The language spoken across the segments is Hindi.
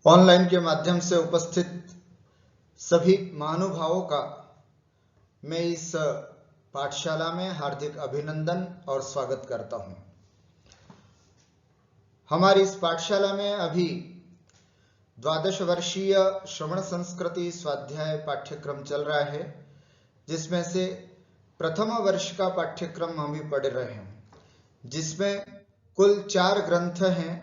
ऑनलाइन के माध्यम से उपस्थित सभी महानुभावों का मैं इस पाठशाला में हार्दिक अभिनंदन और स्वागत करता हूं। हमारी इस पाठशाला में अभी 12 वर्षीय श्रवण संस्कृति स्वाध्याय पाठ्यक्रम चल रहा है, जिसमें से प्रथम वर्ष का पाठ्यक्रम हम भी पढ़ रहे हैं, जिसमें कुल 4 ग्रंथ हैं।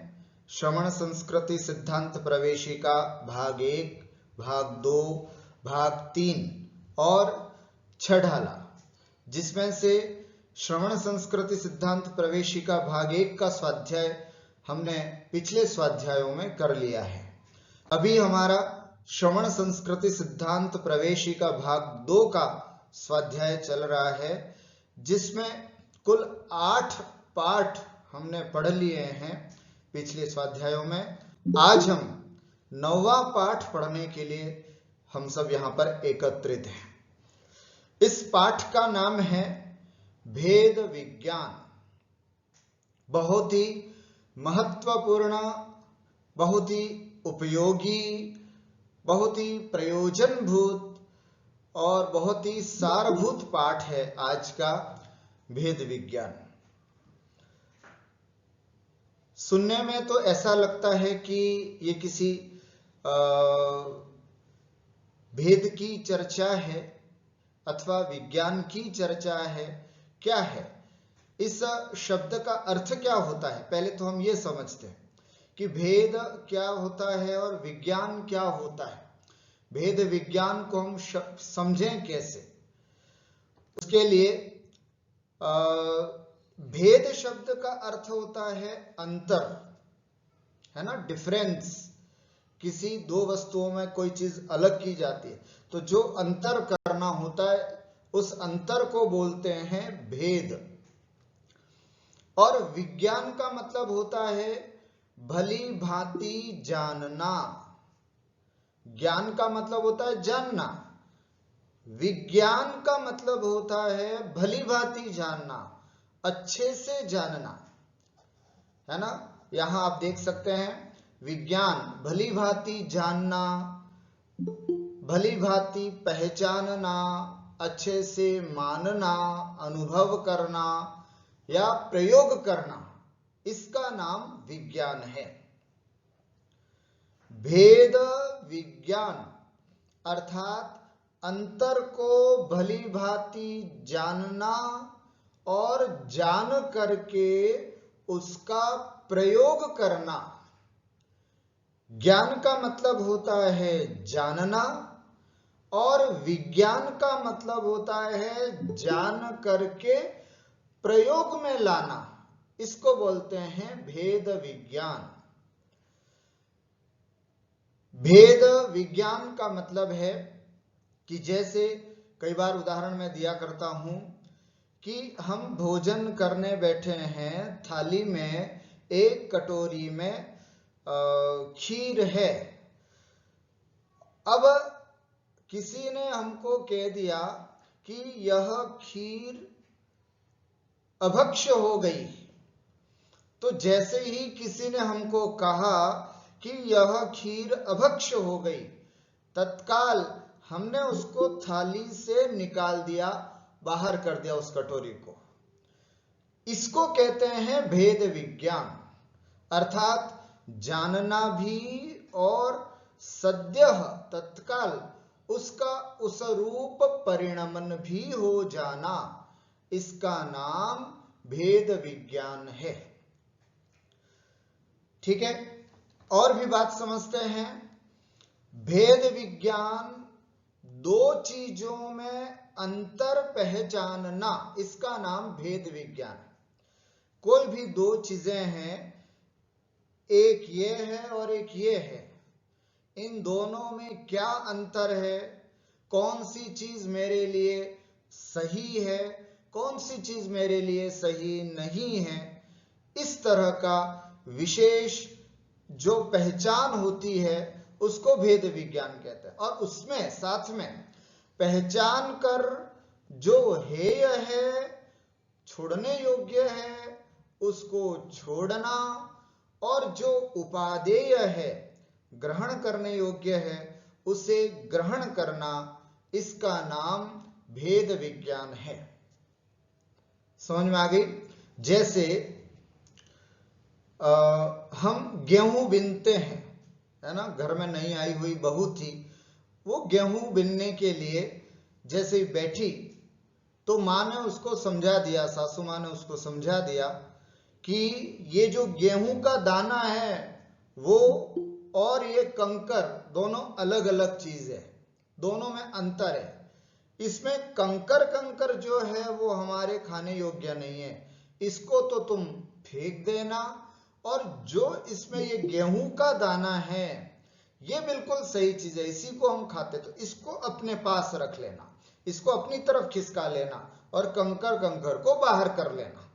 श्रवण संस्कृति सिद्धांत प्रवेशिका भाग 1, भाग 2, भाग 3 और छठाला, जिसमें से श्रवण संस्कृति सिद्धांत प्रवेशिका भाग 1 का स्वाध्याय हमने पिछले स्वाध्यायों में कर लिया है। अभी हमारा श्रवण संस्कृति सिद्धांत प्रवेशिका भाग 2 का स्वाध्याय चल रहा है, जिसमें कुल 8 पाठ हमने पढ़ लिए हैं पिछले स्वाध्यायों में। आज हम 9वां पाठ पढ़ने के लिए हम सब यहां पर एकत्रित हैं। इस पाठ का नाम है भेद विज्ञान। बहुत ही महत्वपूर्ण, बहुत ही उपयोगी, बहुत ही प्रयोजनभूत और बहुत ही सारभूत पाठ है आज का भेद विज्ञान। सुनने में तो ऐसा लगता है कि ये किसी भेद की चर्चा है अथवा विज्ञान की चर्चा है। क्या है इस शब्द का अर्थ, क्या होता है? पहले तो हम ये समझते हैं कि भेद क्या होता है और विज्ञान क्या होता है। भेद विज्ञान को हम समझें कैसे, उसके लिए भेद शब्द का अर्थ होता है अंतर, है ना, डिफरेंस। किसी दो वस्तुओं में कोई चीज अलग की जाती है तो जो अंतर करना होता है उस अंतर को बोलते हैं भेद। और विज्ञान का मतलब होता है भली भांति जानना। ज्ञान का मतलब होता है जानना, विज्ञान का मतलब होता है भली भांति जानना, अच्छे से जानना, है ना। यहां आप देख सकते हैं विज्ञान भली भांति जानना, भली भांति पहचानना, अच्छे से मानना, अनुभव करना या प्रयोग करना, इसका नाम विज्ञान है। भेद विज्ञान अर्थात अंतर को भली भांति जानना और जान करके उसका प्रयोग करना। ज्ञान का मतलब होता है जानना और विज्ञान का मतलब होता है जान करके प्रयोग में लाना। इसको बोलते हैं भेद विज्ञान। भेद विज्ञान का मतलब है कि जैसे कई बार उदाहरण में दिया करता हूं कि हम भोजन करने बैठे हैं, थाली में एक कटोरी में खीर है। अब किसी ने हमको कह दिया कि यह खीर अभक्ष्य हो गई, तो जैसे ही किसी ने हमको कहा कि यह खीर अभक्ष्य हो गई, तत्काल हमने उसको थाली से निकाल दिया, बाहर कर दिया उस कटोरी को। इसको कहते हैं भेद विज्ञान, अर्थात जानना भी और सद्यः तत्काल उसका उस रूप परिणमन भी हो जाना, इसका नाम भेद विज्ञान है। ठीक है, और भी बात समझते हैं। भेद विज्ञान दो चीजों में अंतर पहचानना, इसका नाम भेद विज्ञान। कोई भी दो चीजें हैं, एक ये है और एक ये है, इन दोनों में क्या अंतर है, कौन सी चीज मेरे लिए सही है, कौन सी चीज मेरे लिए सही नहीं है, इस तरह का विशेष जो पहचान होती है उसको भेद विज्ञान कहते हैं। और उसमें साथ में पहचान कर जो हेय है, छोड़ने योग्य है, उसको छोड़ना, और जो उपादेय है, ग्रहण करने योग्य है उसे ग्रहण करना, इसका नाम भेद विज्ञान है। समझ में आ गई? जैसे हम गेहूं बीनते हैं, है ना, घर में नई आई हुई बहू थी, वो गेहूं बीनने के लिए जैसे ही बैठी तो माँ ने उसको समझा दिया, सासू माँ ने उसको समझा दिया कि ये जो गेहूं का दाना है वो और ये कंकर दोनों अलग अलग चीज है, दोनों में अंतर है। इसमें कंकर जो है वो हमारे खाने योग्य नहीं है, इसको तो तुम फेंक देना, और जो इसमें ये गेहूं का दाना है ये बिल्कुल सही चीज है, इसी को हम खाते, तो इसको अपने पास रख लेना, इसको अपनी तरफ खिसका लेना और कंकर को बाहर कर लेना।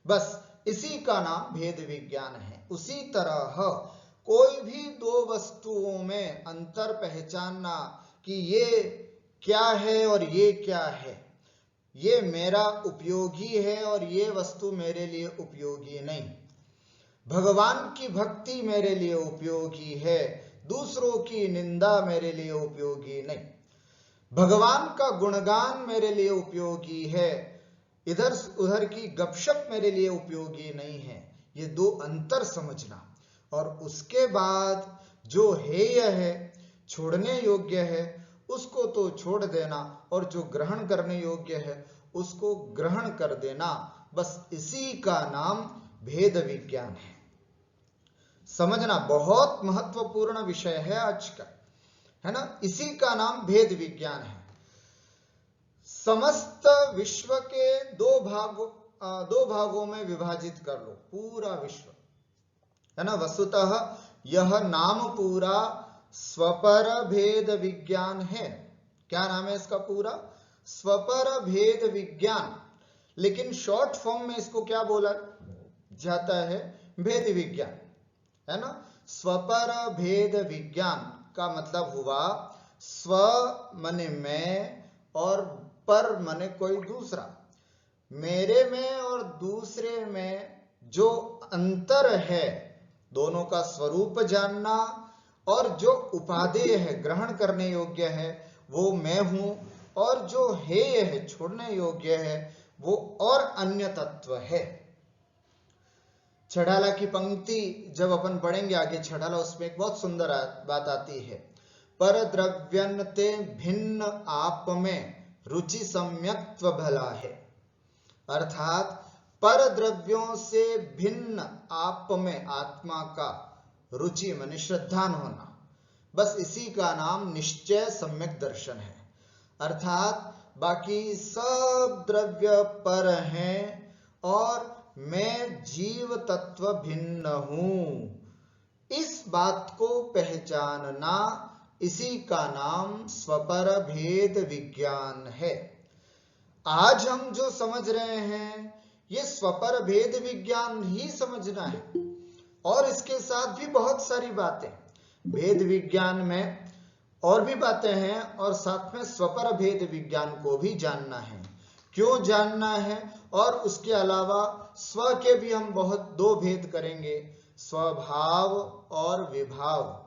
बस इसी का नाम भेद विज्ञान है। उसी तरह कोई भी दो वस्तुओं में अंतर पहचानना कि ये क्या है और ये क्या है, ये मेरा उपयोगी है और ये वस्तु मेरे लिए उपयोगी नहीं, भगवान की भक्ति मेरे लिए उपयोगी है, दूसरों की निंदा मेरे लिए उपयोगी नहीं, भगवान का गुणगान मेरे लिए उपयोगी है, इधर उधर की गपशप मेरे लिए उपयोगी नहीं है। ये दो अंतर समझना, और उसके बाद जो हेय है, छोड़ने योग्य है, उसको तो छोड़ देना, और जो ग्रहण करने योग्य है उसको ग्रहण कर देना। बस इसी का नाम भेद विज्ञान है। समझना बहुत महत्वपूर्ण विषय है आज का, है ना। इसी का नाम भेद विज्ञान है। समस्त विश्व के दो भागों में विभाजित कर लो, पूरा विश्व, है ना। वस्तुतः यह नाम पूरा स्वपर भेद विज्ञान है। क्या नाम है इसका पूरा? स्वपर भेद विज्ञान, लेकिन शॉर्ट फॉर्म में इसको क्या बोला जाता है? भेद विज्ञान, है ना। स्वपर भेद विज्ञान का मतलब हुआ स्व माने मैं और पर माने कोई दूसरा, मेरे में और दूसरे में जो अंतर है दोनों का स्वरूप जानना, और जो उपादेय है ग्रहण करने योग्य है वो मैं हूं, और जो हेय है छोड़ने योग्य है वो और अन्य तत्व है। छड़ाला की पंक्ति जब अपन पढ़ेंगे आगे छड़ाला, उसमें एक बहुत सुंदर बात आती है, पर द्रव्यन्ते भिन्न आप में रुचि सम्यक्त्व भला है। अर्थात पर द्रव्यों से भिन्न आप में आत्मा का रुचि माने श्रद्धान होना, बस इसी का नाम निश्चय सम्यक दर्शन है। अर्थात बाकी सब द्रव्य पर हैं और मैं जीव तत्व भिन्न हूं, इस बात को पहचानना, इसी का नाम स्वपर भेद विज्ञान है। आज हम जो समझ रहे हैं ये स्वपर भेद विज्ञान ही समझना है, और इसके साथ भी बहुत सारी बातें, भेद विज्ञान में और भी बातें हैं, और साथ में स्वपर भेद विज्ञान को भी जानना है। क्यों जानना है? और उसके अलावा स्व के भी हम बहुत दो भेद करेंगे, स्वभाव और विभाव।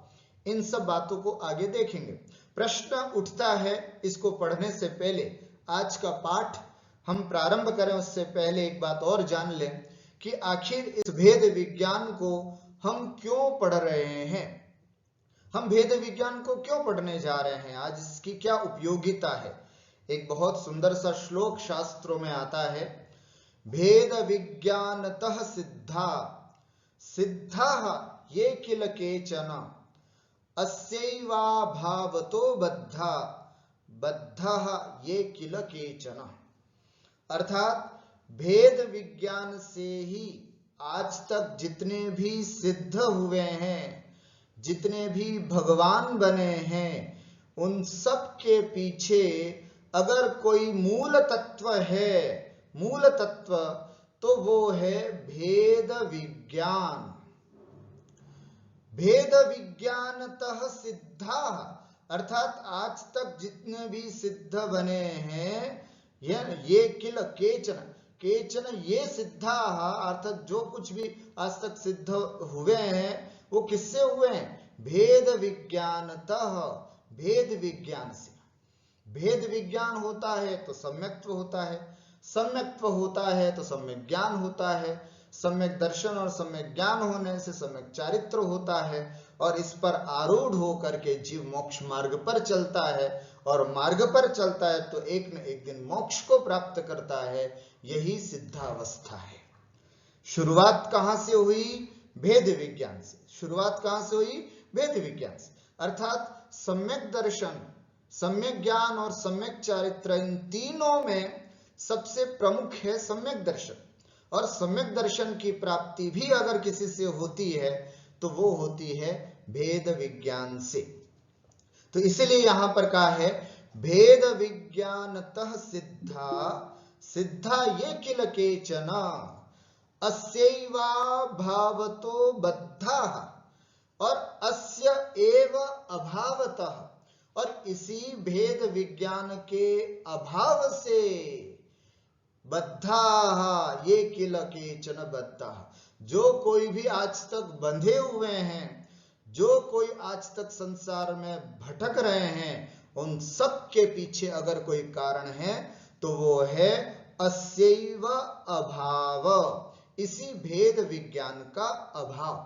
इन सब बातों को आगे देखेंगे। प्रश्न उठता है, इसको पढ़ने से पहले आज का पाठ हम प्रारंभ करें उससे पहले एक बात और जान लें कि आखिर इस भेद विज्ञान को हम क्यों पढ़ रहे हैं, हम भेद विज्ञान को क्यों पढ़ने जा रहे हैं, आज इसकी क्या उपयोगिता है। एक बहुत सुंदर सा श्लोक शास्त्रों में आता है, भेद विज्ञानतः सिद्धा सिद्धा ये किल केचन अस्यैवा भावतो बद्धा बद्धा ये किल केचन। अर्थात भेद विज्ञान से ही आज तक जितने भी सिद्ध हुए हैं, जितने भी भगवान बने हैं, उन सब के पीछे अगर कोई मूल तत्व है, मूल तत्व, तो वो है भेद विज्ञान। भेद विज्ञानतः सिद्धा, अर्थात आज तक जितने भी सिद्ध बने हैं, ये किल केचन, केचन ये सिद्धा, अर्थात जो कुछ भी आज तक सिद्ध हुए हैं वो किससे हुए हैं? भेद विज्ञानतः, भेद विज्ञान से। भेद विज्ञान होता है तो सम्यक्त्व होता है, सम्यक्त्व होता है तो सम्यक ज्ञान होता है, सम्यक दर्शन और सम्यक ज्ञान होने से सम्यक चारित्र होता है, और इस पर आरूढ़ होकर के जीव मोक्ष मार्ग पर चलता है, और मार्ग पर चलता है तो एक न एक दिन मोक्ष को प्राप्त करता है। यही सिद्धावस्था है। शुरुआत कहां से हुई? भेद विज्ञान से। शुरुआत कहां से हुई? भेद विज्ञान से। अर्थात सम्यक दर्शन, सम्यक ज्ञान और सम्यक चारित्र, इन तीनों में सबसे प्रमुख है सम्यक दर्शन, और सम्यक दर्शन की प्राप्ति भी अगर किसी से होती है तो वो होती है भेद विज्ञान से। तो इसलिए यहां पर कहा है भेद विज्ञानतः सिद्धा, सिद्धा ये किल केचन अस्यैवा भावतो बद्धाः, और अस्य एव अभावतः, और इसी भेद विज्ञान के अभाव से बद्धाः ये किल केचन बद्धाः, जो कोई भी आज तक बंधे हुए हैं, जो कोई आज तक संसार में भटक रहे हैं, उन सब के पीछे अगर कोई कारण है तो वो है अस्यैव अभाव, इसी भेद विज्ञान का अभाव।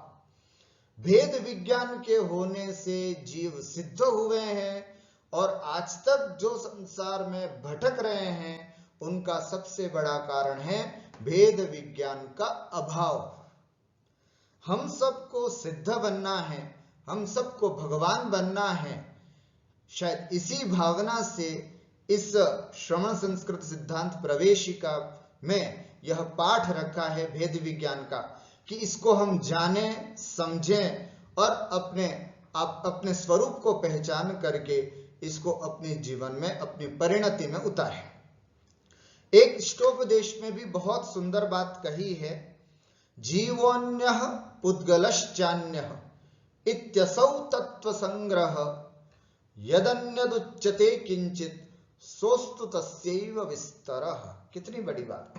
भेद विज्ञान के होने से जीव सिद्ध हुए हैं, और आज तक जो संसार में भटक रहे हैं उनका सबसे बड़ा कारण है भेद विज्ञान का अभाव। हम सबको सिद्ध बनना है, हम सबको भगवान बनना है। शायद इसी भावना से इस श्रवण संस्कृत सिद्धांत प्रवेशिका में यह पाठ रखा है भेद विज्ञान का, कि इसको हम जानें, समझें और अपने स्वरूप को पहचान करके इसको अपने जीवन में, अपनी परिणति में उतारें। एक इष्टोपदेश में भी बहुत सुंदर बात कही है, जीवोन्यः पुद्गलश्चान्यः इत्यसौ तत्व संग्रह यदन्यदुच्यते किंचित सोस्तु तस्यैव विस्तरः। कितनी बड़ी बात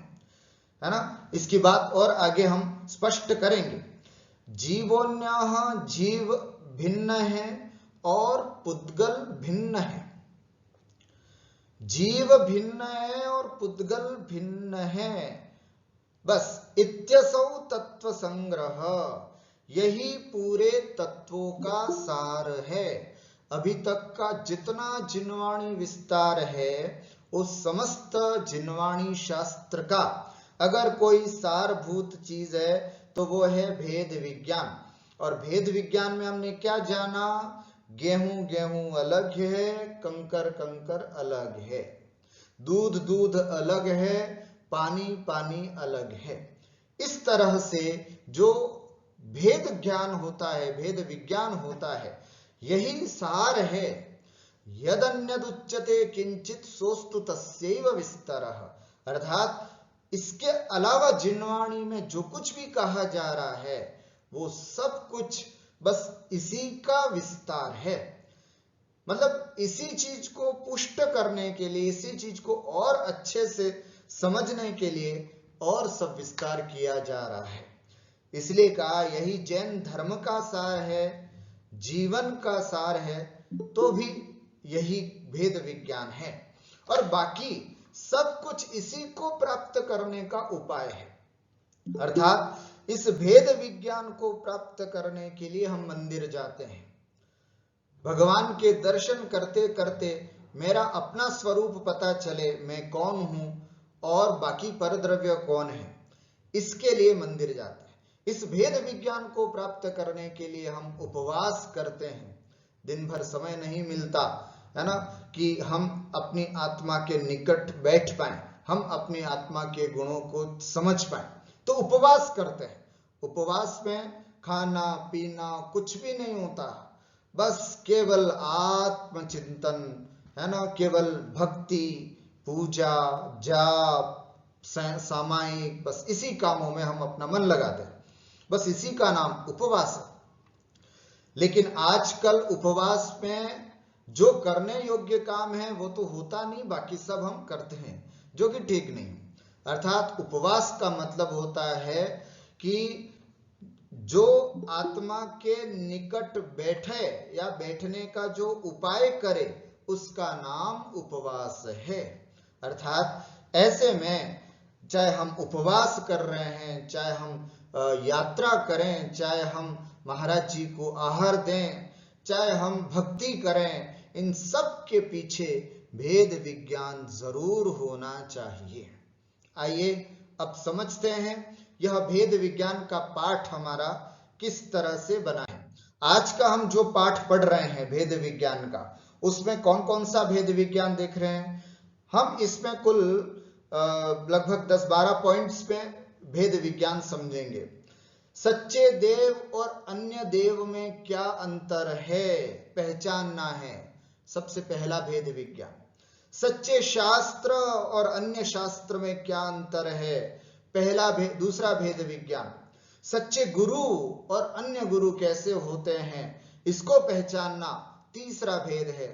है ना। इसकी बात और आगे हम स्पष्ट करेंगे। जीवोन्यः, जीव भिन्न है और पुद्गल भिन्न है। जीव भिन्न है और पुद्गल भिन्न है, बस इत्यसौ तत्व संग्रह, यही पूरे तत्वों का सार है। अभी तक का जितना जिनवाणी विस्तार है उस समस्त जिनवाणी शास्त्र का अगर कोई सारभूत चीज है तो वो है भेद विज्ञान। और भेद विज्ञान में हमने क्या जाना? गेहूं गेहूं अलग है, कंकर कंकर अलग है, दूध दूध अलग है, पानी पानी अलग है। इस तरह से जो भेद ज्ञान होता है, भेद विज्ञान होता है, यही सार है। यदन्यदुच्यते किंचित सोस्तु तस्यैव विस्तरः। अर्थात इसके अलावा जिनवाणी में जो कुछ भी कहा जा रहा है वो सब कुछ बस इसी का विस्तार है। मतलब इसी चीज को पुष्ट करने के लिए, इसी चीज को और अच्छे से समझने के लिए और सब विस्तार किया जा रहा है। इसलिए कहा यही जैन धर्म का सार है, जीवन का सार है, तो भी यही भेद विज्ञान है। और बाकी सब कुछ इसी को प्राप्त करने का उपाय है। अर्थात इस भेद विज्ञान को प्राप्त करने के लिए हम मंदिर जाते हैं, भगवान के दर्शन करते करते मेरा अपना स्वरूप पता चले, मैं कौन हूं और बाकी परद्रव्य कौन है, इसके लिए मंदिर जाते हैं। इस भेद विज्ञान को प्राप्त करने के लिए हम उपवास करते हैं। दिन भर समय नहीं मिलता है ना कि हम अपनी आत्मा के निकट बैठ पाएं, हम अपनी आत्मा के गुणों को समझ पाएं, तो उपवास करते हैं। उपवास में खाना पीना कुछ भी नहीं होता, बस केवल आत्मचिंतन है ना, केवल भक्ति, पूजा, जाप, सामायिक, बस इसी कामों में हम अपना मन लगाते हैं। बस इसी का नाम उपवास है। लेकिन आजकल उपवास में जो करने योग्य काम है वो तो होता नहीं, बाकी सब हम करते हैं, जो कि ठीक नहीं। अर्थात उपवास का मतलब होता है कि जो आत्मा के निकट बैठे या बैठने का जो उपाय करे उसका नाम उपवास है। अर्थात ऐसे में चाहे हम उपवास कर रहे हैं, चाहे हम यात्रा करें, चाहे हम महाराज जी को आहार दें, चाहे हम भक्ति करें, इन सब के पीछे भेद विज्ञान जरूर होना चाहिए। आइए अब समझते हैं यह भेद विज्ञान का पाठ हमारा किस तरह से बना है। आज का हम जो पाठ पढ़ रहे हैं भेद विज्ञान का, उसमें कौन कौन सा भेद विज्ञान देख रहे हैं हम? इसमें कुल लगभग 10-12 पॉइंट्स में भेद विज्ञान समझेंगे। सच्चे देव और अन्य देव में क्या अंतर है, पहचानना है, सबसे पहला भेद विज्ञान। सच्चे शास्त्र और अन्य शास्त्र में क्या अंतर है, पहला भेद। दूसरा भेद विज्ञान, सच्चे गुरु और अन्य गुरु कैसे होते हैं, इसको पहचानना तीसरा भेद है।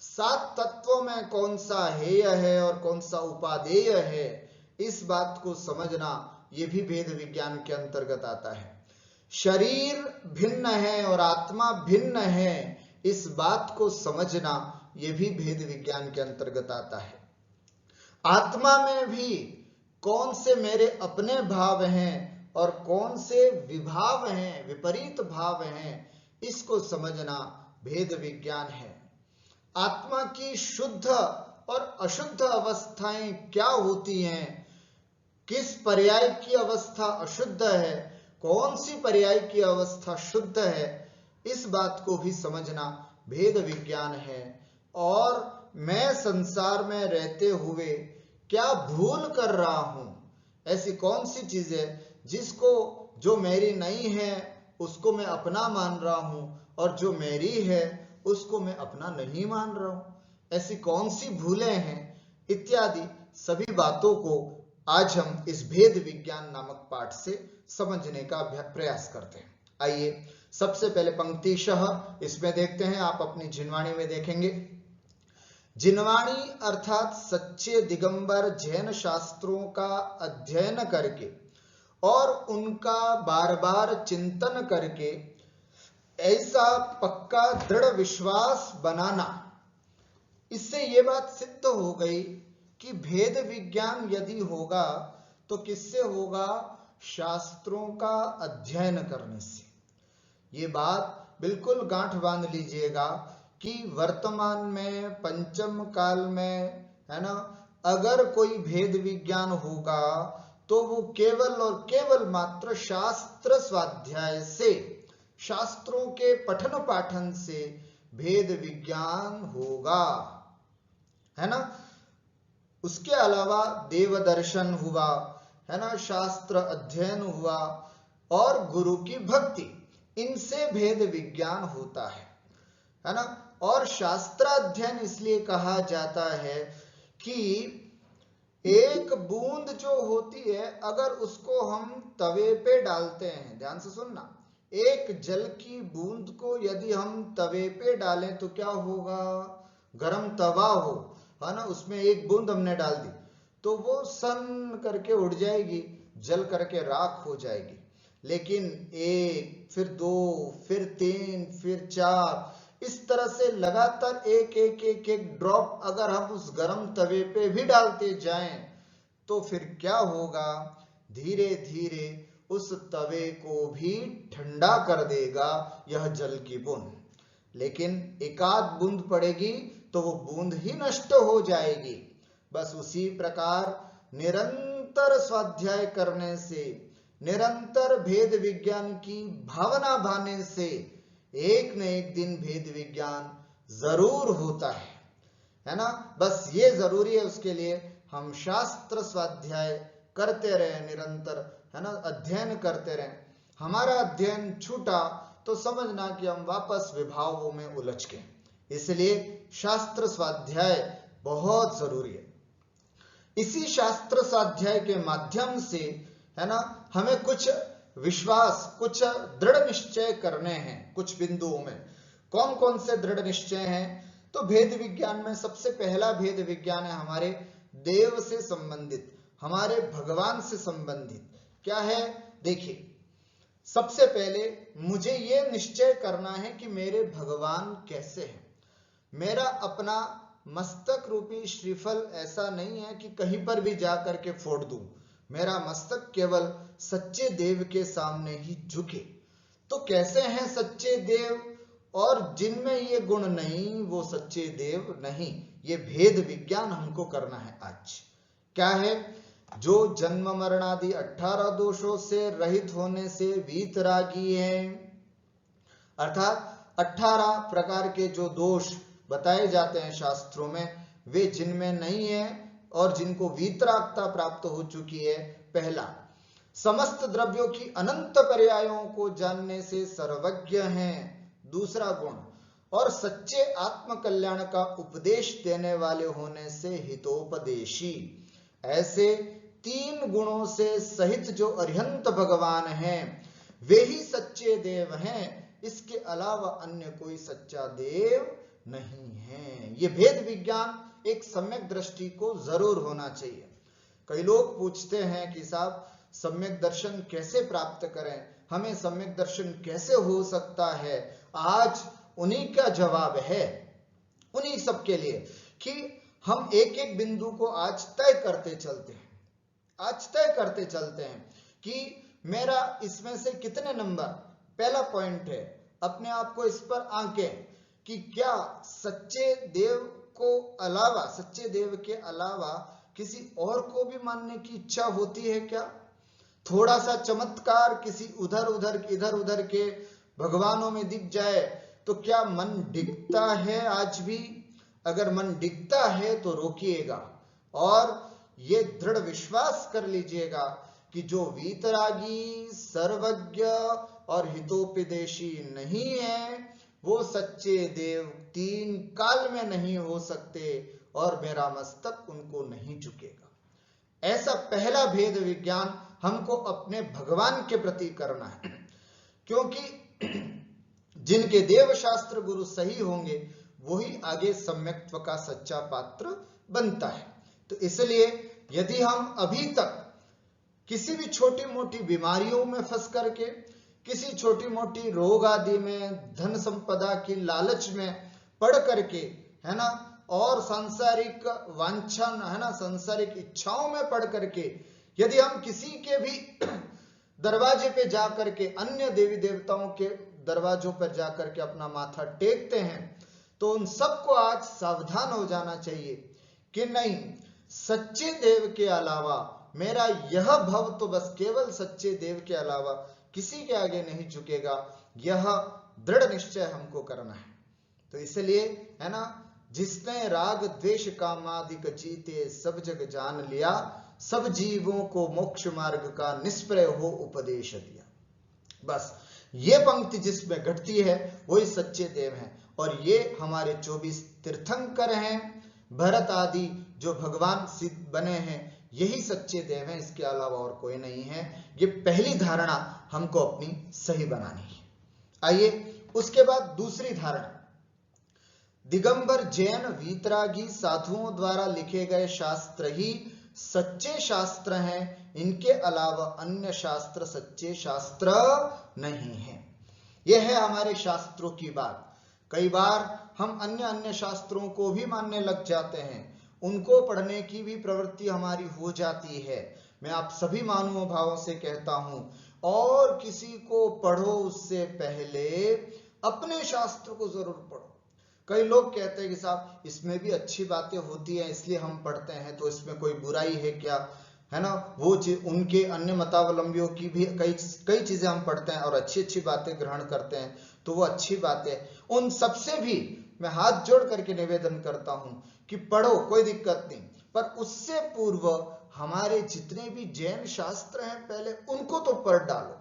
7 तत्वों में कौन सा हेय है और कौन सा उपादेय है, इस बात को समझना यह भी भेद विज्ञान के अंतर्गत आता है। शरीर भिन्न है और आत्मा भिन्न है, इस बात को समझना यह भी भेद विज्ञान के अंतर्गत आता है। आत्मा में भी कौन से मेरे अपने भाव हैं और कौन से विभाव हैं, विपरीत भाव हैं, इसको समझना भेद विज्ञान है। आत्मा की शुद्ध और अशुद्ध अवस्थाएं क्या होती हैं, किस पर्याय की अवस्था अशुद्ध है, कौन सी पर्याय की अवस्था शुद्ध है, इस बात को भी समझना भेद विज्ञान है। और मैं संसार में रहते हुए क्या भूल कर रहा हूं, ऐसी कौन सी चीज है जिसको जो मेरी नहीं है उसको मैं अपना मान रहा हूं और जो मेरी है उसको मैं अपना नहीं मान रहा हूं, ऐसी कौन सी भूलें हैं, इत्यादि सभी बातों को आज हम इस भेद विज्ञान नामक पाठ से समझने का प्रयास करते हैं। आइए सबसे पहले पंक्तिशः इसमें देखते हैं, आप अपनी जिनवाणी में देखेंगे। जिनवाणी अर्थात सच्चे दिगंबर जैन शास्त्रों का अध्ययन करके और उनका बार बार चिंतन करके ऐसा पक्का दृढ़ विश्वास बनाना। इससे यह बात सिद्ध हो गई कि भेद विज्ञान यदि होगा तो किससे होगा, शास्त्रों का अध्ययन करने से। ये बात बिल्कुल गांठ बांध लीजिएगा कि वर्तमान में पंचम काल में, है ना, अगर कोई भेद विज्ञान होगा तो वो केवल और केवल मात्र शास्त्र स्वाध्याय से, शास्त्रों के पठन पाठन से भेद विज्ञान होगा, है ना। उसके अलावा देव दर्शन हुआ, है ना, शास्त्र अध्ययन हुआ और गुरु की भक्ति, इनसे भेद विज्ञान होता है ना। और शास्त्र अध्ययन इसलिए कहा जाता है कि एक बूंद जो होती है अगर उसको हम तवे पे डालते हैं, ध्यान से सुनना, एक जल की बूंद को यदि हम तवे पे डालें तो क्या होगा, गरम तवा हो, है ना, उसमें एक बूंद हमने डाल दी तो वो सन करके उड़ जाएगी, जल करके राख हो जाएगी। लेकिन 1, फिर 2, फिर 3, फिर 4, इस तरह से लगातार एक ड्रॉप अगर हम उस गर्म तवे पे भी डालते जाएं तो फिर क्या होगा, धीरे धीरे उस तवे को भी ठंडा कर देगा यह जल की बूंद। लेकिन एकाध बूंद पड़ेगी तो वो बूंद ही नष्ट हो जाएगी। बस उसी प्रकार निरंतर स्वाध्याय करने से, निरंतर भेद विज्ञान की भावना भाने से एक न एक दिन भेद विज्ञान जरूर होता है ना। बस ये जरूरी है, उसके लिए हम शास्त्र स्वाध्याय करते रहे निरंतर, है ना, अध्ययन करते रहे। हमारा अध्ययन छूटा तो समझना कि हम वापस विभावों में उलझ गए, इसलिए शास्त्र स्वाध्याय बहुत जरूरी है। इसी शास्त्र स्वाध्याय के माध्यम से, है ना, हमें कुछ विश्वास, कुछ दृढ़ निश्चय करने हैं कुछ बिंदुओं में। कौन कौन से दृढ़ निश्चय हैं? तो भेद विज्ञान में सबसे पहला भेद विज्ञान है हमारे देव से संबंधित, हमारे भगवान से संबंधित। क्या है? देखिए, सबसे पहले मुझे यह निश्चय करना है कि मेरे भगवान कैसे हैं। मेरा अपना मस्तक रूपी श्रीफल ऐसा नहीं है कि कहीं पर भी जाकर के फोड़ दूं। मेरा मस्तक केवल सच्चे देव के सामने ही झुके। तो कैसे हैं सच्चे देव, और जिनमें ये गुण नहीं वो सच्चे देव नहीं, ये भेद विज्ञान हमको करना है आज। क्या है? जो जन्म मरणादि 18 दोषों से रहित होने से वीतरागी हैं, अर्थात 18 प्रकार के जो दोष बताए जाते हैं शास्त्रों में, वे जिनमें नहीं है और जिनको वीतरागता प्राप्त हो चुकी है। पहला, समस्त द्रव्यों की अनंत पर्यायों को जानने से सर्वज्ञ हैं। दूसरा गुण, और सच्चे आत्म कल्याण का उपदेश देने वाले होने से हितोपदेशी। ऐसे 3 गुणों से सहित जो अरिहंत भगवान हैं वे ही सच्चे देव हैं। इसके अलावा अन्य कोई सच्चा देव नहीं है। ये भेद विज्ञान एक सम्यक दृष्टि को जरूर होना चाहिए। कई लोग पूछते हैं कि साहब सम्यक दर्शन कैसे प्राप्त करें, हमें सम्यक दर्शन कैसे हो सकता है। आज उन्हीं का जवाब है, उन्हीं सबके लिए, कि हम एक एक बिंदु को आज तय करते चलते हैं। आज तय करते चलते हैं कि मेरा इसमें से कितने नंबर। पहला पॉइंट है, अपने आप को इस पर आंकें कि क्या सच्चे देव को अलावा, सच्चे देव के अलावा किसी और को भी मानने की इच्छा होती है क्या? थोड़ा सा चमत्कार किसी इधर उधर के भगवानों में दिख जाए तो क्या मन डिगता है आज भी? अगर मन डिगता है तो रोकिएगा और ये दृढ़ विश्वास कर लीजिएगा कि जो वीतरागी, सर्वज्ञ और हितोपदेशी नहीं है वो सच्चे देव 3 काल में नहीं हो सकते और मेरा मस्तक उनको नहीं झुकेगा। ऐसा पहला भेद विज्ञान हमको अपने भगवान के प्रति करना है, क्योंकि जिनके देव शास्त्र गुरु सही होंगे वही आगे सम्यक्त्व का सच्चा पात्र बनता है। तो इसलिए यदि हम अभी तक किसी भी छोटी मोटी बीमारियों में फंस करके, किसी छोटी मोटी रोग आदि में, धन संपदा की लालच में पड़ करके, है ना, और सांसारिक वांछन, है ना, सांसारिक इच्छाओं में पड़ करके यदि हम किसी के भी दरवाजे पे जा करके, अन्य देवी देवताओं के दरवाजों पर जाकर के अपना माथा टेकते हैं, तो उन सबको आज सावधान हो जाना चाहिए कि नहीं, सच्चे देव के अलावा मेरा यह भव तो बस केवल सच्चे देव के अलावा किसी के आगे नहीं झुकेगा। यह दृढ़ निश्चय हमको करना है। तो इसलिए, है ना, जिसने राग द्वेष कामादिक जीते सब जग जान लिया, सब जीवों को मोक्ष मार्ग का निष्प्रय हो उपदेश दिया। बस ये पंक्ति जिसमें घटती है वही सच्चे देव हैं। और ये हमारे 24 तीर्थंकर हैं, भरत आदि जो भगवान सिद्ध बने हैं, यही सच्चे देव हैं, इसके अलावा और कोई नहीं है। ये पहली धारणा हमको अपनी सही बनानी है। आइए उसके बाद दूसरी धारणा, दिगंबर जैन वीतरागी साधुओं द्वारा लिखे गए शास्त्र ही सच्चे शास्त्र हैं, इनके अलावा अन्य शास्त्र सच्चे शास्त्र नहीं है। यह है हमारे शास्त्रों की बात। कई बार हम अन्य शास्त्रों को भी मानने लग जाते हैं, उनको पढ़ने की भी प्रवृत्ति हमारी हो जाती है। मैं आप सभी महानुभावों से कहता हूं, और किसी को पढ़ो उससे पहले अपने शास्त्र को जरूर पढ़ो। कई लोग कहते हैं कि साहब इसमें भी अच्छी बातें होती हैं इसलिए हम पढ़ते हैं, तो इसमें कोई बुराई है क्या, है ना। वो उनके अन्य मतावलंबियों की भी कई चीजें हम पढ़ते हैं और अच्छी बातें ग्रहण करते हैं, तो वो अच्छी बात है। उन सबसे भी मैं हाथ जोड़ करके निवेदन करता हूं कि पढ़ो, कोई दिक्कत नहीं, पर उससे पूर्व हमारे जितने भी जैन शास्त्र हैं पहले उनको तो पढ़ डालो।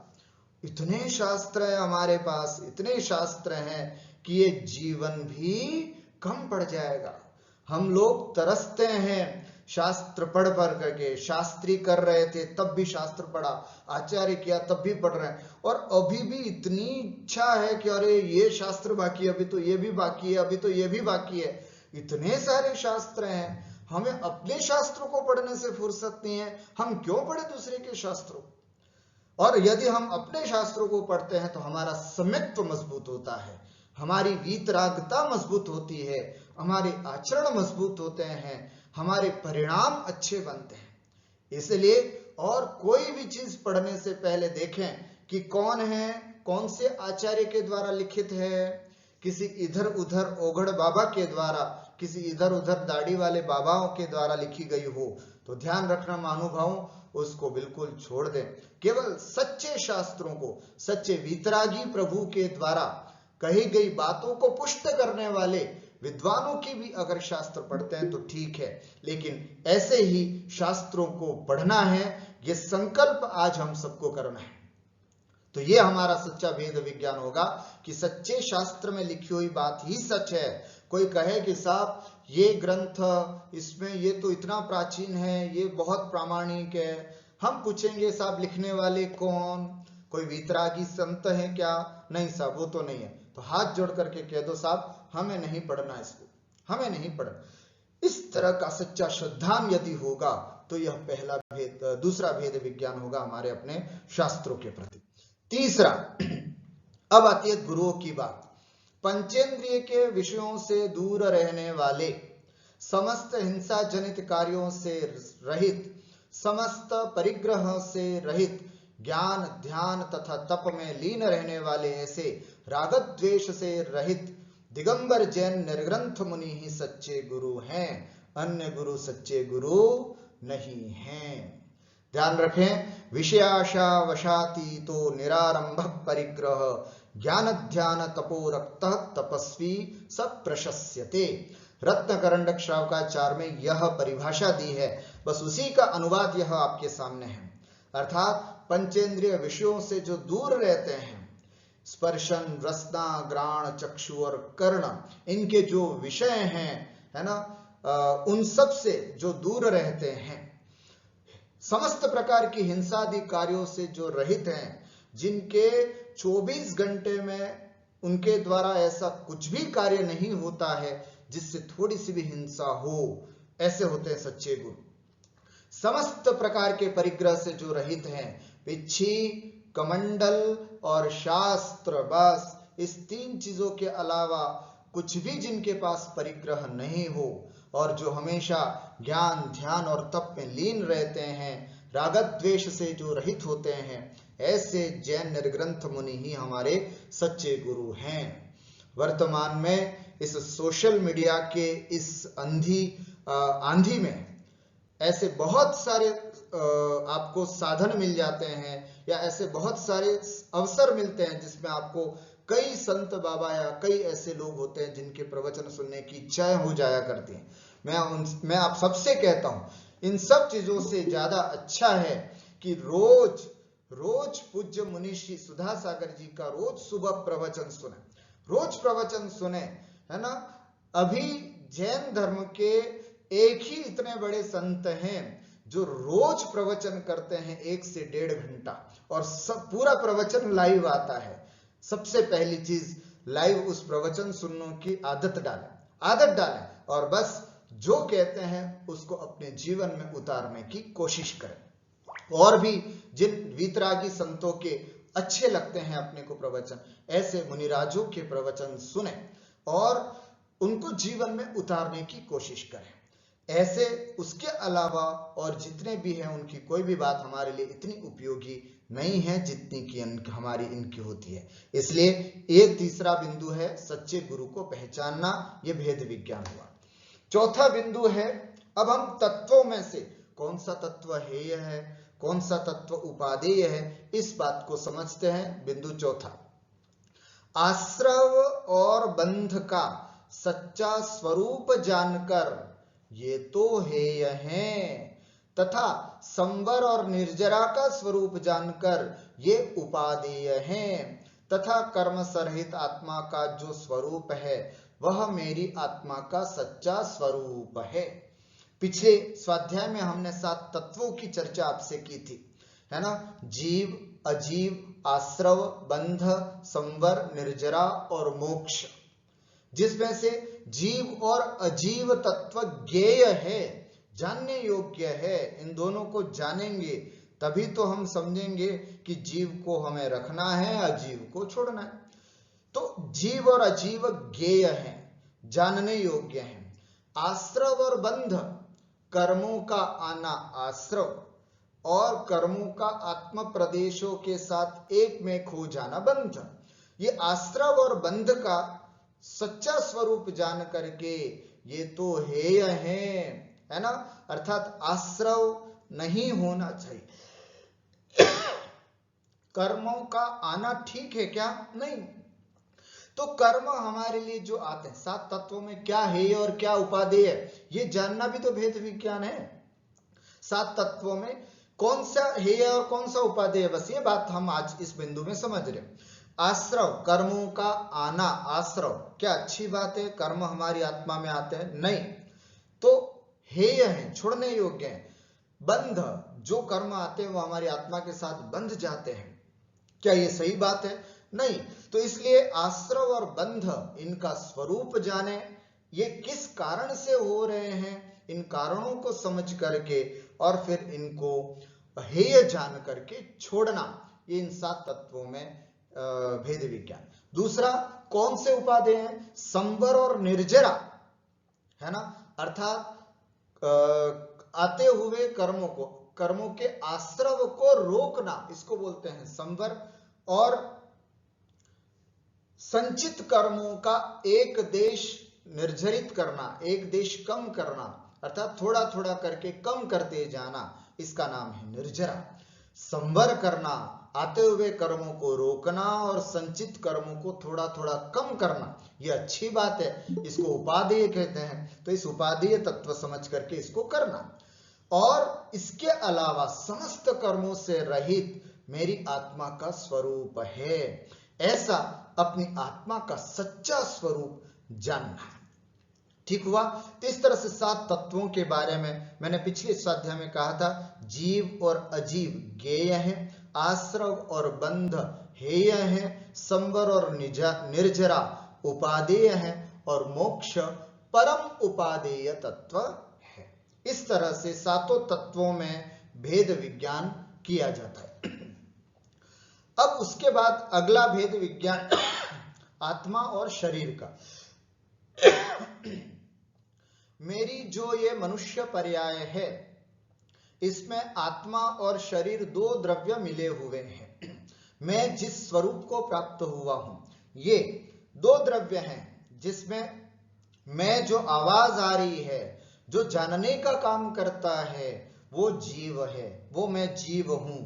इतने शास्त्र हैं हमारे पास, इतने शास्त्र हैं कि ये जीवन भी कम पड़ जाएगा। हम लोग तरसते हैं शास्त्र पढ़ करके। शास्त्री कर रहे थे तब भी शास्त्र पढ़ा, आचार्य किया तब भी पढ़ रहे हैं, और अभी भी इतनी इच्छा है कि अरे ये शास्त्र बाकी है, अभी तो ये भी बाकी है, अभी तो ये भी बाकी है। इतने सारे शास्त्र हैं, हमें अपने शास्त्रों को पढ़ने से फुर्सत नहीं है, हम क्यों पढ़े दूसरे के शास्त्रों। और यदि हम अपने शास्त्रों को पढ़ते हैं तो हमारा सम्यक्त्व मजबूत होता है, हमारी वीतरागता मजबूत होती है, हमारे आचरण मजबूत होते हैं, हमारे परिणाम अच्छे बनते हैं। इसलिए और कोई भी चीज पढ़ने से पहले देखें कि कौन है, कौन से आचार्य के द्वारा लिखित है। किसी इधर उधर ओघड़ बाबा के द्वारा, किसी इधर उधर दाढ़ी वाले बाबाओं के द्वारा लिखी गई हो तो ध्यान रखना महानुभावों, उसको बिल्कुल छोड़ दें। केवल सच्चे शास्त्रों को, सच्चे वीतरागी प्रभु के द्वारा कही गई बातों को पुष्ट करने वाले विद्वानों की भी अगर शास्त्र पढ़ते हैं तो ठीक है, लेकिन ऐसे ही शास्त्रों को पढ़ना है, ये संकल्प आज हम सबको करना है। तो ये हमारा सच्चा वेद विज्ञान होगा कि सच्चे शास्त्र में लिखी हुई बात ही सच है। कोई कहे कि साहब ये ग्रंथ, इसमें ये तो इतना प्राचीन है, ये बहुत प्रामाणिक है, हम पूछेंगे साहब लिखने वाले कौन, कोई वीतरागी संत है क्या? नहीं साहब वो तो नहीं है। तो हाथ जोड़ करके कह दो साहब हमें नहीं पढ़ना, इसको हमें नहीं पढ़ना। इस तरह का सच्चा श्रद्धान यदि होगा तो यह पहला भेद, दूसरा भेद विज्ञान होगा हमारे अपने शास्त्रों के प्रति। तीसरा, अब आती है गुरुओं की बात। पंचेंद्रिय के विषयों से दूर रहने वाले, समस्त हिंसा जनित कार्यों से रहित, समस्त परिग्रह से रहित, ज्ञान ध्यान तथा तप में लीन रहने वाले ऐसे रागद्वेष से रहित दिगंबर जैन निर्ग्रंथ मुनि ही सच्चे गुरु हैं, अन्य गुरु सच्चे गुरु नहीं हैं। ध्यान रखें, विषयाशा वशातीतो निरारंभ परिग्रह ज्ञान ध्यान तपो रक्त तपस्वी सब प्रशस्यते। रत्नकरंडक श्रावकाचार्य में यह परिभाषा दी है, बस उसी का अनुवाद यह आपके सामने है। अर्थात पंचेंद्रिय विषयों से जो दूर रहते हैं, स्पर्शन रसना ग्राण चक्षु और कर्ण, इनके जो विषय हैं, है ना, उन सब से जो दूर रहते हैं, समस्त प्रकार की हिंसादि कार्यों से जो रहित हैं, जिनके 24 घंटे में उनके द्वारा ऐसा कुछ भी कार्य नहीं होता है जिससे थोड़ी सी भी हिंसा हो, ऐसे होते हैं सच्चे गुरु। समस्त प्रकार के परिग्रह से जो रहित हैं, पिच्छी कमंडल और शास्त्र, बस इस तीन चीजों के अलावा कुछ भी जिनके पास परिग्रह नहीं हो और जो हमेशा ज्ञान ध्यान और तप में लीन रहते हैं, रागद्वेष से जो रहित होते हैं, ऐसे जैन निर्ग्रंथ मुनि ही हमारे सच्चे गुरु हैं। वर्तमान में इस सोशल मीडिया के इस आंधी में ऐसे बहुत सारे आपको साधन मिल जाते हैं, या ऐसे बहुत सारे अवसर मिलते हैं जिसमें आपको कई संत बाबा या कई ऐसे लोग होते हैं जिनके प्रवचन सुनने की इच्छा हो जाया करती है। मैं आप सबसे कहता हूं, इन सब चीजों से ज्यादा अच्छा है कि रोज रोज पूज्य मुनिषी सुधा सागर जी का रोज सुबह प्रवचन सुने, रोज प्रवचन सुने, है ना। अभी जैन धर्म के एक ही इतने बड़े संत हैं जो रोज प्रवचन करते हैं 1 से 1.5 घंटा, और सब पूरा प्रवचन लाइव आता है। सबसे पहली चीज, लाइव उस प्रवचन सुनने की आदत डालें और बस जो कहते हैं उसको अपने जीवन में उतारने की कोशिश करें। और भी जिन वीतरागी संतों के अच्छे लगते हैं अपने को प्रवचन, ऐसे मुनिराजों के प्रवचन सुने और उनको जीवन में उतारने की कोशिश करें। ऐसे उसके अलावा और जितने भी हैं उनकी कोई भी बात हमारे लिए इतनी उपयोगी नहीं है जितनी कि हमारी इनकी होती है। इसलिए ये तीसरा बिंदु है, सच्चे गुरु को पहचानना, ये भेद विज्ञान हुआ। चौथा बिंदु है, अब हम तत्वों में से कौन सा तत्व हेय है, कौन सा तत्व उपादेय है, इस बात को समझते हैं। बिंदु चौथा, आश्रव और बंध का सच्चा स्वरूप जानकर ये तो हेय हैं, तथा संवर और निर्जरा का स्वरूप जानकर ये उपादेय हैं, तथा कर्म सरहित आत्मा का जो स्वरूप है वह मेरी आत्मा का सच्चा स्वरूप है। पिछले स्वाध्याय में हमने 7 तत्वों की चर्चा आपसे की थी, है ना। जीव, अजीव, आश्रव, बंध, संवर, निर्जरा और मोक्ष, जिसमें से जीव और अजीव तत्व ज्ञेय है, जानने योग्य है। इन दोनों को जानेंगे तभी तो हम समझेंगे कि जीव को हमें रखना है, अजीव को छोड़ना है। तो जीव और अजीव ज्ञेय हैं, जानने योग्य हैं। आश्रव और बंध, कर्मों का आना आश्रव और कर्मों का आत्म प्रदेशों के साथ एक में खो जाना बंध। ये आश्रव और बंध का सच्चा स्वरूप जान करके ये तो हेय है ना, अर्थात आश्रव नहीं होना चाहिए। कर्मों का आना ठीक है क्या? नहीं। तो कर्म हमारे लिए जो आते हैं, 7 तत्वों में क्या है और क्या उपादेय है, ये जानना भी तो भेद विज्ञान है। 7 तत्वों में कौन सा है और कौन सा उपादेय है, बस ये बात हम आज इस बिंदु में समझ रहे। आश्रव, कर्मों का आना आश्रव, क्या अच्छी बात है? कर्म हमारी आत्मा में आते हैं? नहीं, तो हेय है, छोड़ने योग्य है। बंध, जो कर्म आते हैं वो हमारी आत्मा के साथ बंध जाते हैं, क्या ये सही बात है? नहीं। तो इसलिए आश्रव और बंध, इनका स्वरूप जाने, ये किस कारण से हो रहे हैं, इन कारणों को समझ करके और फिर इनको हेय जान करके छोड़ना, ये इन 7 तत्वों में भेद विज्ञान। दूसरा, कौन से उपादेय हैं? संवर और निर्जरा, है ना, अर्थात आते हुए कर्मों को, कर्मों के आश्रव को रोकना, इसको बोलते हैं संवर। और संचित कर्मों का एक देश निर्जरित करना, एक देश कम करना, अर्थात थोड़ा थोड़ा करके कम करते जाना, इसका नाम है निर्जरा। संवर करना, आते हुए कर्मों को रोकना और संचित कर्मों को थोड़ा थोड़ा कम करना, यह अच्छी बात है, इसको उपादेय कहते हैं। तो इस उपादेय तत्व समझ करके इसको करना। और इसके अलावा समस्त कर्मों से रहित मेरी आत्मा का स्वरूप है, ऐसा अपनी आत्मा का सच्चा स्वरूप जानना है। ठीक हुआ? तो इस तरह से 7 तत्वों के बारे में मैंने पिछले स्वाध्याय में कहा था, जीव और अजीव ज्ञेय है, आश्रव और बंध हेय है, संवर और निर्जरा उपादेय है, और मोक्ष परम उपादेय तत्व है। इस तरह से 7 तत्वों में भेद विज्ञान किया जाता है। अब उसके बाद अगला भेद विज्ञान आत्मा और शरीर का। मेरी जो ये मनुष्य पर्याय है, इसमें आत्मा और शरीर 2 द्रव्य मिले हुए हैं। मैं जिस स्वरूप को प्राप्त हुआ हूं, ये 2 द्रव्य हैं, जिसमें मैं जो आवाज आ रही है, जो जानने का काम करता है, वो जीव है, वो मैं जीव हूं।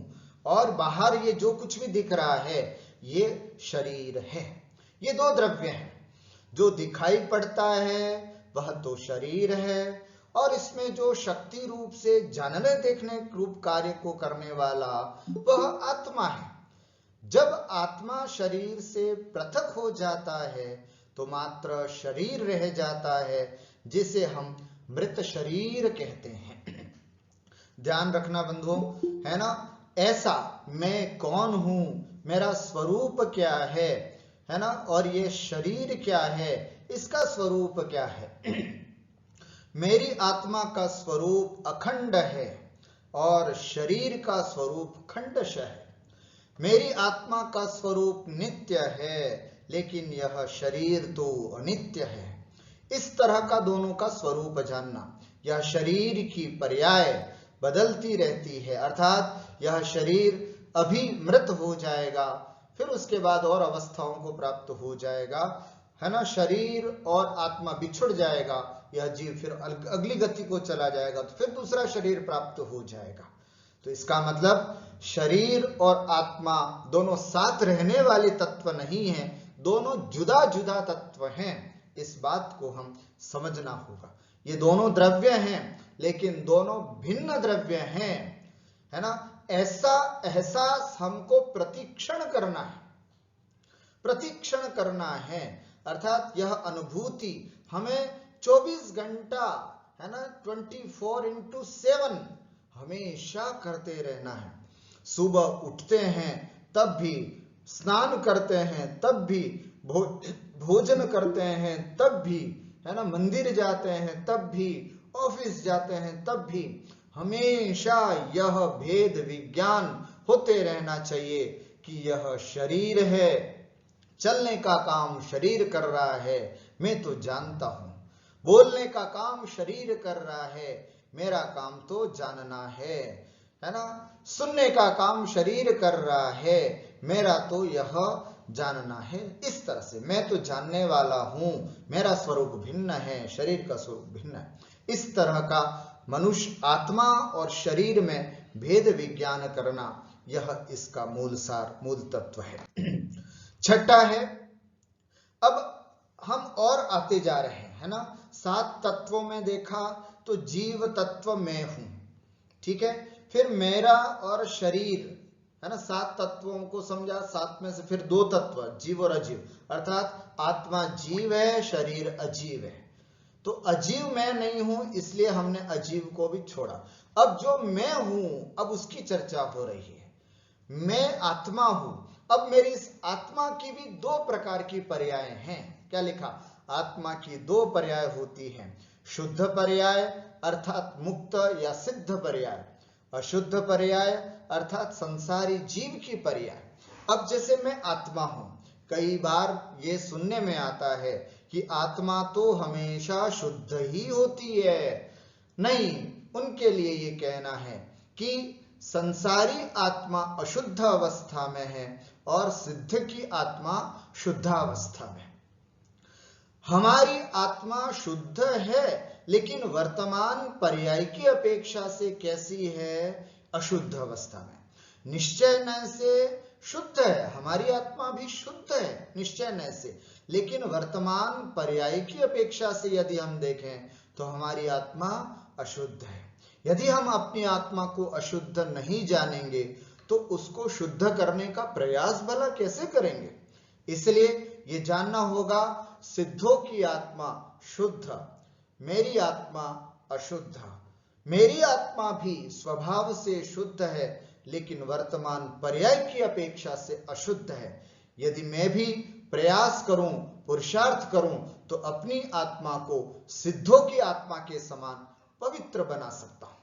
और बाहर ये जो कुछ भी दिख रहा है, ये शरीर है। ये 2 द्रव्य हैं। जो दिखाई पड़ता है वह तो शरीर है, और इसमें जो शक्ति रूप से जानने देखने रूप कार्य को करने वाला वह आत्मा है। जब आत्मा शरीर से पृथक हो जाता है तो मात्र शरीर रह जाता है, जिसे हम मृत शरीर कहते हैं। ध्यान रखना बंधुओं, है ना, ऐसा मैं कौन हूं, मेरा स्वरूप क्या है ना, और ये शरीर क्या है, इसका स्वरूप क्या है। मेरी आत्मा का स्वरूप अखंड है और शरीर का स्वरूप खंडश है। मेरी आत्मा का स्वरूप नित्य है, लेकिन यह शरीर तो अनित्य है। इस तरह का दोनों का स्वरूप जानना। यह शरीर की पर्याय बदलती रहती है, अर्थात यह शरीर अभी मृत हो जाएगा, फिर उसके बाद और अवस्थाओं को प्राप्त हो जाएगा, है ना। शरीर और आत्मा बिछुड़ जाएगा, यह जीव फिर अगली गति को चला जाएगा, तो फिर दूसरा शरीर प्राप्त हो जाएगा। तो इसका मतलब शरीर और आत्मा दोनों साथ रहने वाले तत्व नहीं हैं, दोनों जुदा जुदा तत्व हैं। इस बात को हम समझना होगा। ये दोनों द्रव्य हैं, लेकिन दोनों भिन्न द्रव्य हैं, है ना। ऐसा एहसास हमको प्रतिक्षण करना है, प्रतिक्षण करना है, अर्थात यह अनुभूति हमें 24 घंटा, है ना, 24/7 हमेशा करते रहना है। सुबह उठते हैं तब भी, स्नान करते हैं तब भी, भोजन करते हैं तब भी, है ना, मंदिर जाते हैं तब भी, ऑफिस जाते हैं तब भी, हमेशा यह भेद विज्ञान होते रहना चाहिए कि यह शरीर है, चलने का काम शरीर कर रहा है, मैं तो जानता हूं। बोलने का काम शरीर कर रहा है, मेरा काम तो जानना है ना। सुनने का काम शरीर कर रहा है, मेरा तो यह जानना है। इस तरह से मैं तो जानने वाला हूं, मेरा स्वरूप भिन्न है, शरीर का स्वरूप भिन्न है। इस तरह का मनुष्य आत्मा और शरीर में भेद विज्ञान करना, यह इसका मूल सार, मूल तत्व है। छठा है, अब हम और आते जा रहे हैं, है ना। 7 तत्वों में देखा तो जीव तत्व मैं हूं, ठीक है। फिर मेरा और शरीर, है ना। 7 तत्वों को समझा, 7 में से फिर 2 तत्व, जीव और अजीव, अर्थात आत्मा जीव है, शरीर अजीव है। तो अजीव मैं नहीं हूं, इसलिए हमने अजीव को भी छोड़ा। अब जो मैं हूं, अब उसकी चर्चा हो रही है। मैं आत्मा हूं। अब मेरी इस आत्मा की भी 2 प्रकार की पर्याय हैं। क्या लिखा? आत्मा की 2 पर्याय होती हैं, शुद्ध पर्याय अर्थात मुक्त या सिद्ध पर्याय, अशुद्ध पर्याय अर्थात संसारी जीव की पर्याय। अब जैसे मैं आत्मा हूं, कई बार ये सुनने में आता है कि आत्मा तो हमेशा शुद्ध ही होती है। नहीं, उनके लिए ये कहना है कि संसारी आत्मा अशुद्ध अवस्था में है और सिद्ध की आत्मा शुद्धावस्था में। हमारी आत्मा शुद्ध है, लेकिन वर्तमान पर्याय की अपेक्षा से कैसी है? अशुद्ध अवस्था में। निश्चय न से शुद्ध है, हमारी आत्मा भी शुद्ध है निश्चय न से, लेकिन वर्तमान पर्याय की अपेक्षा से यदि हम देखें तो हमारी आत्मा अशुद्ध है। यदि हम अपनी आत्मा को अशुद्ध नहीं जानेंगे तो उसको शुद्ध करने का प्रयास भला कैसे करेंगे? इसलिए ये जानना होगा, सिद्धों की आत्मा शुद्ध, मेरी आत्मा अशुद्ध। मेरी आत्मा भी स्वभाव से शुद्ध है, लेकिन वर्तमान पर्याय की अपेक्षा से अशुद्ध है। यदि मैं भी प्रयास करूं, पुरुषार्थ करूं, तो अपनी आत्मा को सिद्धों की आत्मा के समान पवित्र बना सकता हूं।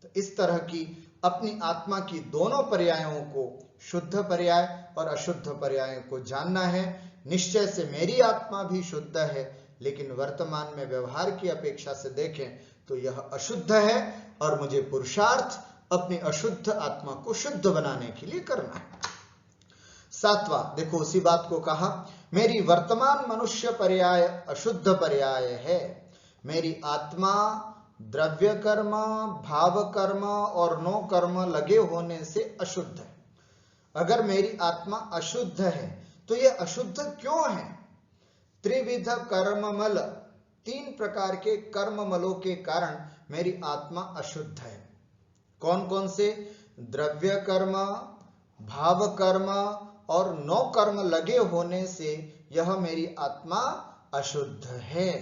तो इस तरह की अपनी आत्मा की दोनों पर्यायों को, शुद्ध पर्याय और अशुद्ध पर्याय को जानना है। निश्चय से मेरी आत्मा भी शुद्ध है, लेकिन वर्तमान में व्यवहार की अपेक्षा से देखें तो यह अशुद्ध है और मुझे पुरुषार्थ अपनी अशुद्ध आत्मा को शुद्ध बनाने के लिए करना है। 7वां, देखो उसी बात को कहा, मेरी वर्तमान मनुष्य पर्याय अशुद्ध पर्याय है। मेरी आत्मा द्रव्य कर्म, भाव कर्म और नो कर्म लगे होने से अशुद्ध है। अगर मेरी आत्मा अशुद्ध है तो यह अशुद्ध क्यों है? त्रिविध कर्ममल, 3 प्रकार के कर्ममलों के कारण मेरी आत्मा अशुद्ध है। कौन कौन से? द्रव्य कर्म, भाव कर्म और नो कर्म लगे होने से यह मेरी आत्मा अशुद्ध है।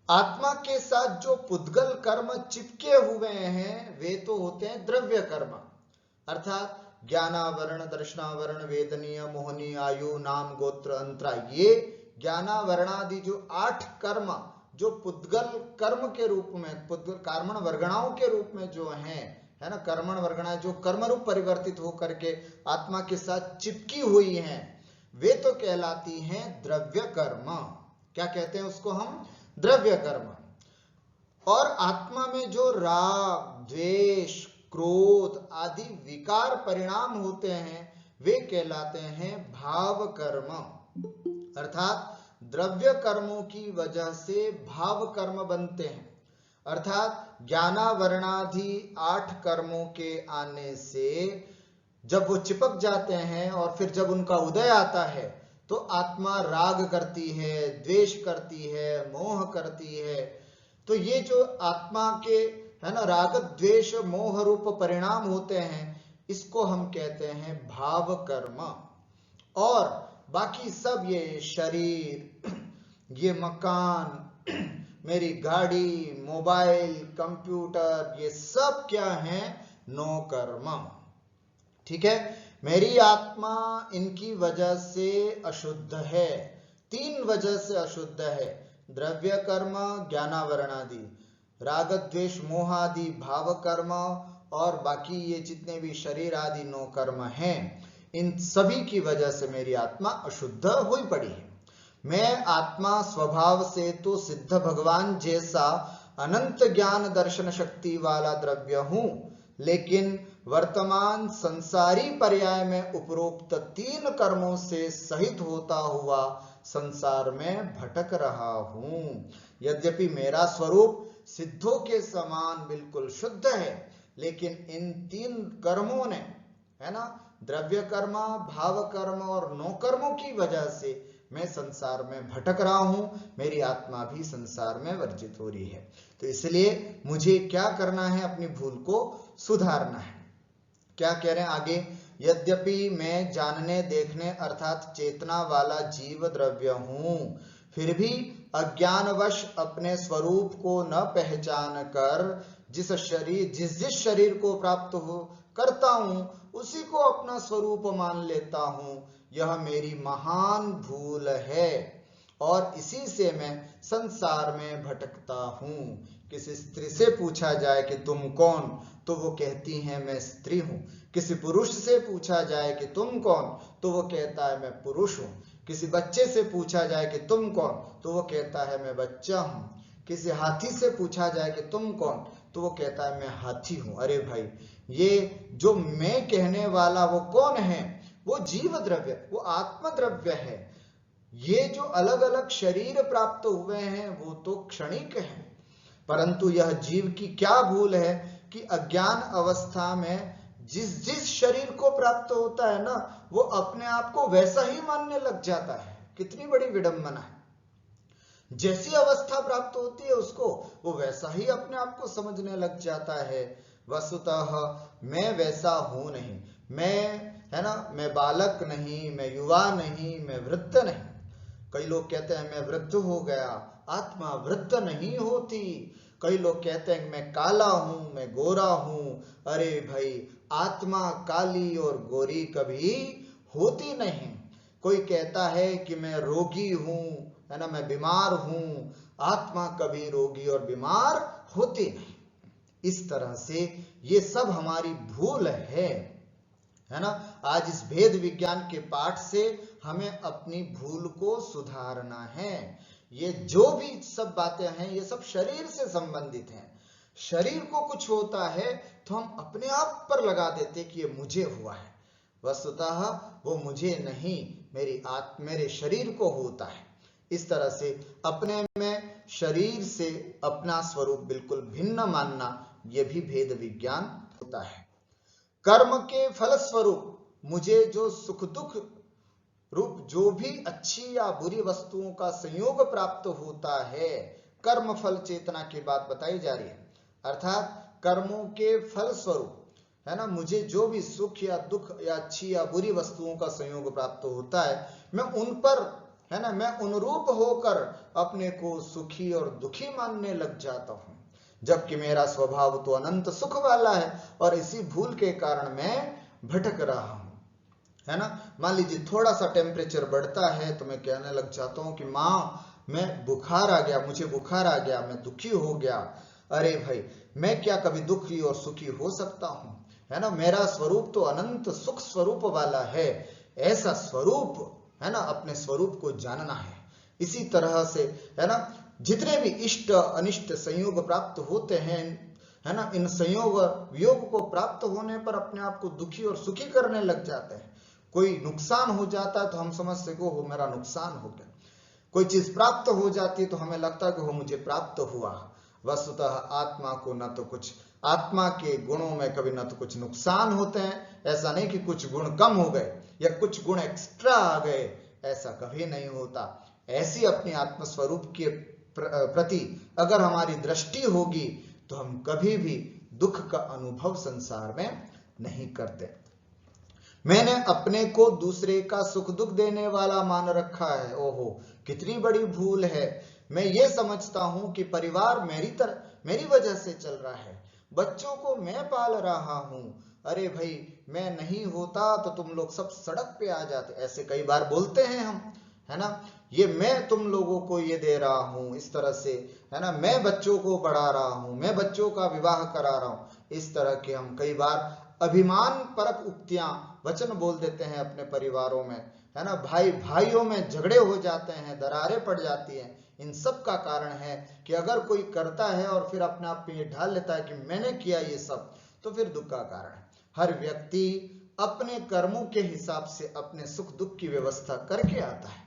आत्मा के साथ जो पुद्गल कर्म चिपके हुए हैं वे तो होते हैं द्रव्य कर्म, अर्थात ज्ञानावरण, दर्शनावरण, वेदनीय, मोहनी, आयु, नाम, गोत्र, अंतरा, ये ज्ञानावरणादि जो 8 कर्म जो पुद्गल कर्म के रूप में, पुद्गल कर्मण वर्गणाओं के रूप में जो हैं, है ना, कर्मण वर्गणा जो कर्म रूप परिवर्तित होकर के आत्मा के साथ चिपकी हुई हैं, वे तो कहलाती हैं द्रव्य कर्म। क्या कहते हैं उसको हम? द्रव्य कर्म। और आत्मा में जो राग, द्वेष, क्रोध आदि विकार परिणाम होते हैं वे कहलाते हैं भाव कर्म, अर्थात द्रव्य कर्मों की वजह से भाव कर्म बनते हैं। अर्थात ज्ञानावरणादि 8 कर्मों के आने से जब वो चिपक जाते हैं और फिर जब उनका उदय आता है तो आत्मा राग करती है, द्वेष करती है, मोह करती है। तो ये जो आत्मा के, है ना, राग, द्वेष, मोह रूप परिणाम होते हैं, इसको हम कहते हैं भाव कर्म। और बाकी सब, ये शरीर, ये मकान, मेरी गाड़ी, मोबाइल, कंप्यूटर, ये सब क्या है? नो कर्म। ठीक है, मेरी आत्मा इनकी वजह से अशुद्ध है। 3 वजह से अशुद्ध है, द्रव्य कर्म, ज्ञानावरण आदि। राग द्वेष मोह आदि भाव कर्म और बाकी ये जितने भी शरीर आदि 9 कर्म हैं, इन सभी की वजह से मेरी आत्मा अशुद्ध हुई पड़ी है। मैं आत्मा स्वभाव से तो सिद्ध भगवान जैसा अनंत ज्ञान दर्शन शक्ति वाला द्रव्य हूं, लेकिन वर्तमान संसारी पर्याय में उपरोक्त 3 कर्मों से सहित होता हुआ संसार में भटक रहा हूं। यद्यपि मेरा स्वरूप सिद्धों के समान बिल्कुल शुद्ध है, लेकिन इन 3 कर्मों ने, है ना, द्रव्य कर्म, भाव कर्म और 9 कर्मों की वजह से मैं संसार में भटक रहा हूं, मेरी आत्मा भी संसार में वर्जित हो रही है। तो इसलिए मुझे क्या करना है, अपनी भूल को सुधारना है। क्या कह रहे हैं आगे, यद्यपि मैं जानने देखने अर्थात चेतना वाला जीव द्रव्य हूं, फिर भी अज्ञानवश अपने स्वरूप को न पहचान कर जिस शरीर को प्राप्त हो करता हूं, उसी को अपना स्वरूप मान लेता हूं। यह मेरी महान भूल है और इसी से मैं संसार में भटकता हूं। किसी स्त्री से पूछा जाए कि तुम कौन, तो वो कहती है मैं स्त्री हूं। किसी पुरुष से पूछा जाए कि तुम कौन, तो वो कहता है मैं पुरुष हूं। किसी बच्चे से पूछा जाए कि तुम कौन, तो वो कहता है मैं बच्चा हूं। किसी हाथी से पूछा जाए कि तुम कौन, तो वो कहता है मैं हाथी हूं। अरे भाई, ये जो मैं कहने वाला वो कौन है? वो जीव द्रव्य, वो आत्म द्रव्य है। ये जो अलग अलग शरीर प्राप्त हुए हैं वो तो क्षणिक है, परंतु यह जीव की क्या भूल है कि अज्ञान अवस्था में जिस शरीर को प्राप्त होता है ना, वो अपने आप को वैसा ही मानने लग जाता है। कितनी बड़ी विडंबना है। जैसी अवस्था प्राप्त होती है उसको, वो वैसा ही अपने आप को समझने लग जाता है। वस्तुतः मैं वैसा हूं नहीं। मैं, है ना, मैं बालक नहीं, मैं युवा नहीं, मैं वृद्ध नहीं। कई लोग कहते हैं मैं वृद्ध हो गया, आत्मा वृद्ध नहीं होती। कई लोग कहते हैं मैं काला हूं, मैं गोरा हूं। अरे भाई, आत्मा काली और गोरी कभी होती नहीं। कोई कहता है कि मैं रोगी हूं, है ना, मैं बीमार हूं। आत्मा कभी रोगी और बीमार होती नहीं। इस तरह से ये सब हमारी भूल है ना। आज इस भेद विज्ञान के पाठ से हमें अपनी भूल को सुधारना है। ये जो भी सब बातें हैं, ये सब शरीर से संबंधित हैं। शरीर को कुछ होता है तो हम अपने आप पर लगा देते कि ये मुझे हुआ है। वस्तुतः वो मुझे नहीं, मेरे शरीर को होता है। इस तरह से अपने में शरीर से अपना स्वरूप बिल्कुल भिन्न मानना, यह भी भेद विज्ञान होता है। कर्म के फल स्वरूप मुझे जो सुख दुख रूप जो भी अच्छी या बुरी वस्तुओं का संयोग प्राप्त होता है, कर्म फल चेतना की बात बताई जा रही है। अर्थात कर्मों के फल स्वरूप, है ना, मुझे जो भी सुख या दुख या अच्छी या बुरी वस्तुओं का संयोग प्राप्त होता है, मैं उन पर, है ना, मैं अनुरूप होकर अपने को सुखी और दुखी मानने लग जाता हूं, जबकि मेरा स्वभाव तो अनंत सुख वाला है। और इसी भूल के कारण मैं भटक रहा हूं, है ना। मान लीजिए थोड़ा सा टेम्परेचर बढ़ता है तो मैं कहने लग जाता हूं कि मां, मैं बुखार आ गया, मुझे बुखार आ गया, मैं दुखी हो गया। अरे भाई, मैं क्या कभी दुखी और सुखी हो सकता हूं? है ना, मेरा स्वरूप तो अनंत सुख स्वरूप वाला है। ऐसा स्वरूप, है ना, अपने स्वरूप को जानना है। इसी तरह से, है ना, जितने भी इष्ट अनिष्ट संयोग प्राप्त होते हैं, है ना, इन संयोग वियोग को प्राप्त होने पर अपने आप को दुखी और सुखी करने लग जाते हैं। कोई नुकसान हो जाता है तो हम समझते हो वो मेरा नुकसान हो गया। कोई चीज प्राप्त हो जाती है तो हमें लगता है कि वो मुझे प्राप्त हुआ। वस्तुतः आत्मा को न तो कुछ, आत्मा के गुणों में कभी न तो कुछ नुकसान होते हैं, ऐसा नहीं कि कुछ गुण कम हो गए या कुछ गुण एक्स्ट्रा आ गए, ऐसा कभी नहीं होता। ऐसी अपनी आत्म स्वरूप के प्रति अगर हमारी दृष्टि होगी तो हम कभी भी दुख का अनुभव संसार में नहीं करते। मैंने अपने को दूसरे का सुख दुख देने वाला मान रखा है। ओहो, कितनी बड़ी भूल है। मैं ये समझता हूं कि परिवार मेरी वजह से चल रहा है, बच्चों को मैं पाल रहा हूं। अरे भाई, मैं नहीं होता तो तुम लोग सब सड़क पे आ जाते, ऐसे कई बार बोलते हैं हम, है ना, ये मैं तुम लोगों को ये दे रहा हूं, इस तरह से, है ना, मैं बच्चों को पढ़ा रहा हूं, मैं बच्चों का विवाह करा रहा हूं, इस तरह के हम कई बार अभिमान परक उक्तियां, वचन बोल देते हैं अपने परिवारों में, है ना, भाई भाइयों में झगड़े हो जाते हैं, दरारें पड़ जाती हैं। इन सब का कारण है कि अगर कोई करता है और फिर अपने आप पे ये ढाल लेता है कि मैंने किया ये सब, तो फिर दुख का कारण है। हर व्यक्ति अपने कर्मों के हिसाब से अपने सुख दुख की व्यवस्था करके आता है।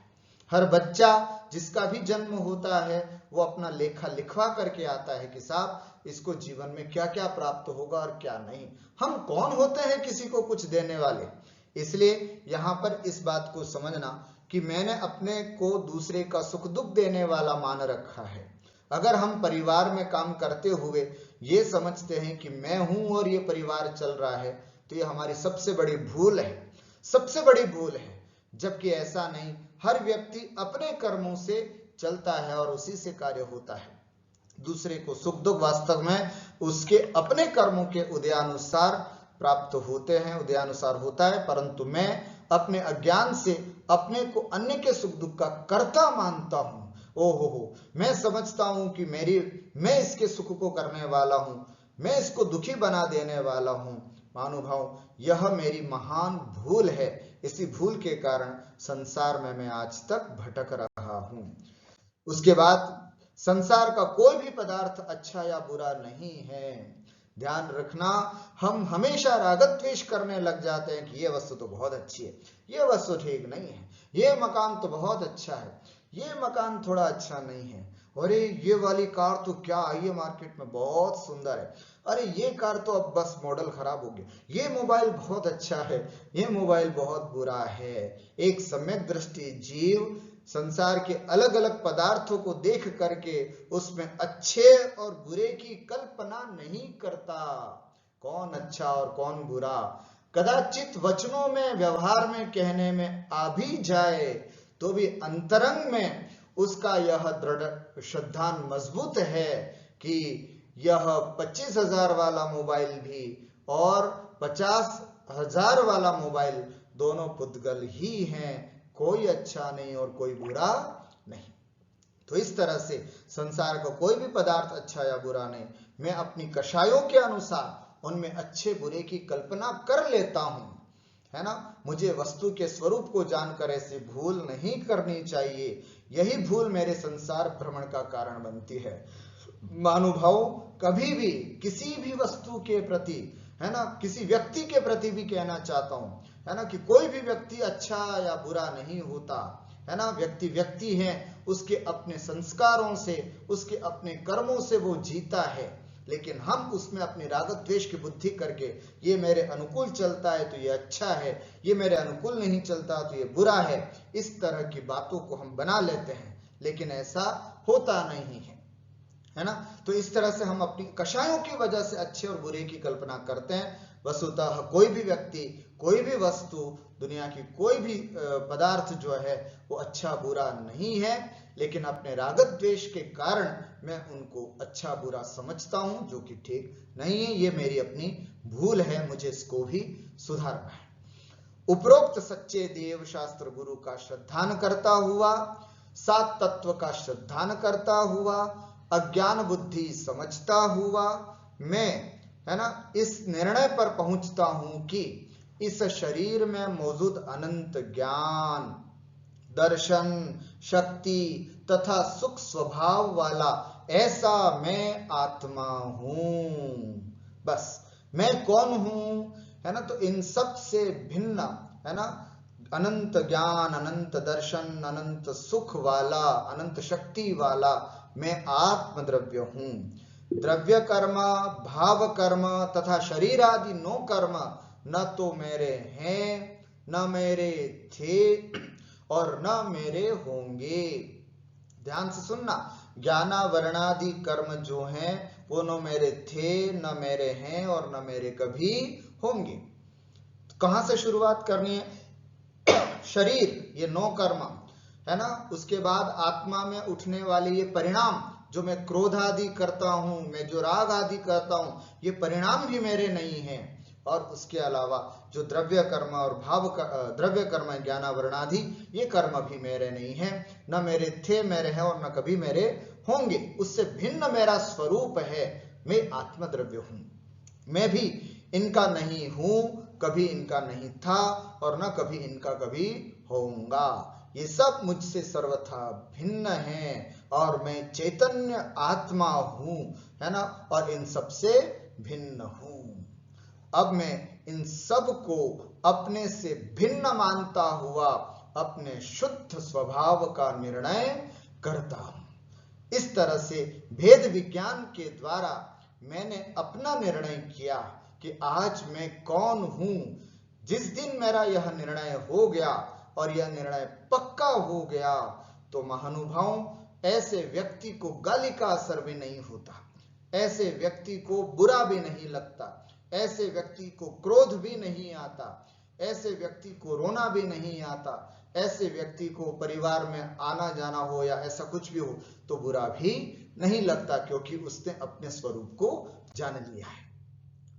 हर बच्चा जिसका भी जन्म होता है वो अपना लेखा लिखवा करके आता है कि साहब इसको जीवन में क्या क्या प्राप्त होगा और क्या नहीं। हम कौन होते हैं किसी को कुछ देने वाले। इसलिए यहाँ पर इस बात को समझना कि मैंने अपने को दूसरे का सुख दुख देने वाला मान रखा है। अगर हम परिवार में काम करते हुए ये समझते हैं कि मैं हूं और ये परिवार चल रहा है, तो ये हमारी सबसे बड़ी भूल है, सबसे बड़ी भूल है। जबकि ऐसा नहीं, हर व्यक्ति अपने कर्मों से चलता है और उसी से कार्य होता है। दूसरे को सुख दुख वास्तव में उसके अपने कर्मों के उदयानुसार प्राप्त होते हैं, उदयानुसार होता है, परंतु मैं अपने अज्ञान से अपने को अन्य के सुख दुख का कर्ता मानता हूं। ओहो, मैं समझता हूं कि मैं इसके सुख को करने वाला हूं, मैं इसको दुखी बना देने वाला हूं। महानुभाव, यह मेरी महान भूल है। इसी भूल के कारण संसार में मैं आज तक भटक रहा हूं। उसके बाद संसार का कोई भी पदार्थ अच्छा या बुरा नहीं है। ध्यान रखना, हम हमेशा रागद्वेष करने लग जाते हैं कि ये वस्तु तो बहुत अच्छी है, ये वस्तु ठीक नहीं है, ये मकान तो बहुत अच्छा है, ये मकान थोड़ा अच्छा नहीं है, अरे ये वाली कार तो क्या आई है मार्केट में, बहुत सुंदर है, अरे ये कार तो अब बस मॉडल खराब हो गया, ये मोबाइल बहुत अच्छा है, ये मोबाइल बहुत बुरा है। एक सम्यक दृष्टि जीव संसार के अलग अलग पदार्थों को देख करके उसमें अच्छे और बुरे की कल्पना नहीं करता। कौन अच्छा और कौन बुरा कदाचित वचनों में, व्यवहार में, कहने में आ भी जाए, तो भी अंतरंग में उसका यह दृढ़ श्रद्धान मजबूत है कि यह 25,000 वाला मोबाइल भी और 50,000 वाला मोबाइल दोनों पुद्गल ही हैं, कोई अच्छा नहीं और कोई बुरा नहीं। तो इस तरह से संसार का कोई भी पदार्थ अच्छा या बुरा नहीं, मैं अपनी कषायों के अनुसार उनमें अच्छे बुरे की कल्पना कर लेता हूं, है ना। मुझे वस्तु के स्वरूप को जानकर ऐसी भूल नहीं करनी चाहिए। यही भूल मेरे संसार भ्रमण का कारण बनती है। महानुभाव, कभी भी किसी भी वस्तु के प्रति, है ना, किसी व्यक्ति के प्रति भी कहना चाहता हूं, है ना, कि कोई भी व्यक्ति अच्छा या बुरा नहीं होता, है ना। व्यक्ति व्यक्ति है, उसके अपने संस्कारों से, उसके अपने कर्मों से वो जीता है। लेकिन हम उसमें अपनी राग द्वेष की बुद्धि करके ये मेरे अनुकूल चलता है तो ये अच्छा है, ये मेरे अनुकूल नहीं चलता तो ये बुरा है, इस तरह की बातों को हम बना लेते हैं। लेकिन ऐसा होता नहीं है ना। तो इस तरह से हम अपनी कषायों की वजह से अच्छे और बुरे की कल्पना करते हैं। वस्तुतः कोई भी व्यक्ति, कोई भी वस्तु, दुनिया की कोई भी पदार्थ जो है वो अच्छा बुरा नहीं है, लेकिन अपने रागत द्वेष के कारण मैं उनको अच्छा बुरा समझता हूं, जो कि ठीक नहीं है। ये मेरी अपनी भूल है, मुझे इसको भी सुधारना है। उपरोक्त सच्चे देव शास्त्र गुरु का श्रद्धान करता हुआ, सात तत्व का श्रद्धान करता हुआ, अज्ञान बुद्धि समझता हुआ, मैं, है ना, इस निर्णय पर पहुंचता हूं कि इस शरीर में मौजूद अनंत ज्ञान, दर्शन, शक्ति तथा सुख स्वभाव वाला ऐसा मैं आत्मा हूं। बस मैं कौन हूं, है ना, तो इन सब से भिन्न, है ना, अनंत ज्ञान, अनंत दर्शन, अनंत सुख वाला, अनंत शक्ति वाला मैं आत्मद्रव्य हूं। द्रव्य कर्म, भाव कर्म तथा शरीर आदि 9 कर्म न तो मेरे हैं, न मेरे थे और न मेरे होंगे। ध्यान से सुनना, ज्ञाना वर्णादि कर्म जो हैं वो न मेरे थे, न मेरे हैं और न मेरे कभी होंगे। कहां से शुरुआत करनी है? शरीर, ये 9 कर्म, है ना। उसके बाद आत्मा में उठने वाले ये परिणाम, जो मैं क्रोध आदि करता हूं, मैं जो राग आदि करता हूं, ये परिणाम भी मेरे नहीं है। और उसके अलावा जो द्रव्य कर्म और द्रव्य कर्म ज्ञानावरणादि, ये कर्म भी मेरे नहीं है, न मेरे थे, मेरे हैं और न कभी मेरे होंगे। उससे भिन्न मेरा स्वरूप है, मैं आत्मद्रव्य हूं। मैं भी इनका नहीं हूं, कभी इनका नहीं था और न कभी इनका कभी होऊंगा। ये सब मुझसे सर्वथा भिन्न है और मैं चैतन्य आत्मा हूं, है ना, और इन सब से भिन्न हूं। अब मैं इन सब को अपने से भिन्न मानता हुआ अपने शुद्ध स्वभाव का निर्णय करता हूं। इस तरह से भेद विज्ञान के द्वारा मैंने अपना निर्णय किया कि आज मैं कौन हूं। जिस दिन मेरा यह निर्णय हो गया और यह निर्णय पक्का हो गया, तो महानुभाव ऐसे व्यक्ति को गाली का असर भी नहीं होता, ऐसे व्यक्ति को बुरा भी नहीं लगता, ऐसे व्यक्ति को क्रोध भी नहीं आता, ऐसे व्यक्ति को रोना भी नहीं आता, ऐसे व्यक्ति को परिवार में आना जाना हो या ऐसा कुछ भी हो तो बुरा भी नहीं लगता, क्योंकि उसने अपने स्वरूप को जान लिया है।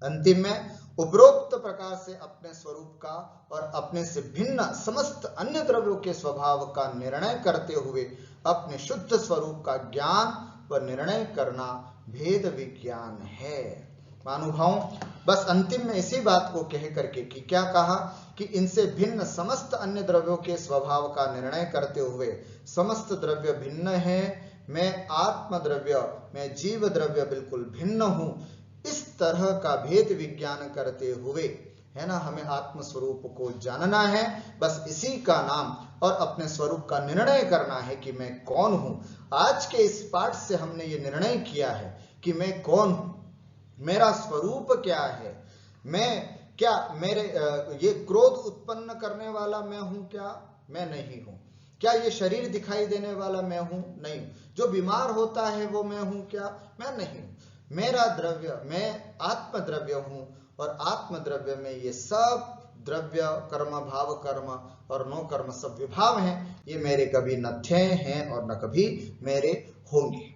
अंतिम में उपरोक्त प्रकार से अपने स्वरूप का और अपने से भिन्न समस्त अन्य द्रव्यों के स्वभाव का निर्णय करते हुए अपने शुद्ध स्वरूप का ज्ञान व निर्णय करना भेद विज्ञान है। महानुभाव, बस अंतिम में इसी बात को कह करके कि क्या कहा कि इनसे भिन्न समस्त अन्य द्रव्यों के स्वभाव का निर्णय करते हुए समस्त द्रव्य भिन्न है, मैं आत्म द्रव्य, मैं जीव द्रव्य बिल्कुल भिन्न हूं। इस तरह का भेद विज्ञान करते हुए, है ना, हमें आत्म स्वरूप को जानना है। बस इसी का नाम और अपने स्वरूप का निर्णय करना है कि मैं कौन हूं। आज के इस पाठ से हमने ये निर्णय किया है कि मैं कौन हूं, मेरा स्वरूप क्या है, मैं क्या, मेरे ये क्रोध उत्पन्न करने वाला मैं हूं क्या? मैं नहीं हूं। क्या ये शरीर दिखाई देने वाला मैं हूं? नहीं। जो बीमार होता है वो मैं हूं क्या? मैं नहीं हूं। मेरा द्रव्य, मैं आत्म द्रव्य हूं और आत्म द्रव्य में ये सब द्रव्य कर्म, भाव कर्म और नो कर्म सब विभाव हैं, ये मेरे कभी न थे हैं और न कभी मेरे होंगे।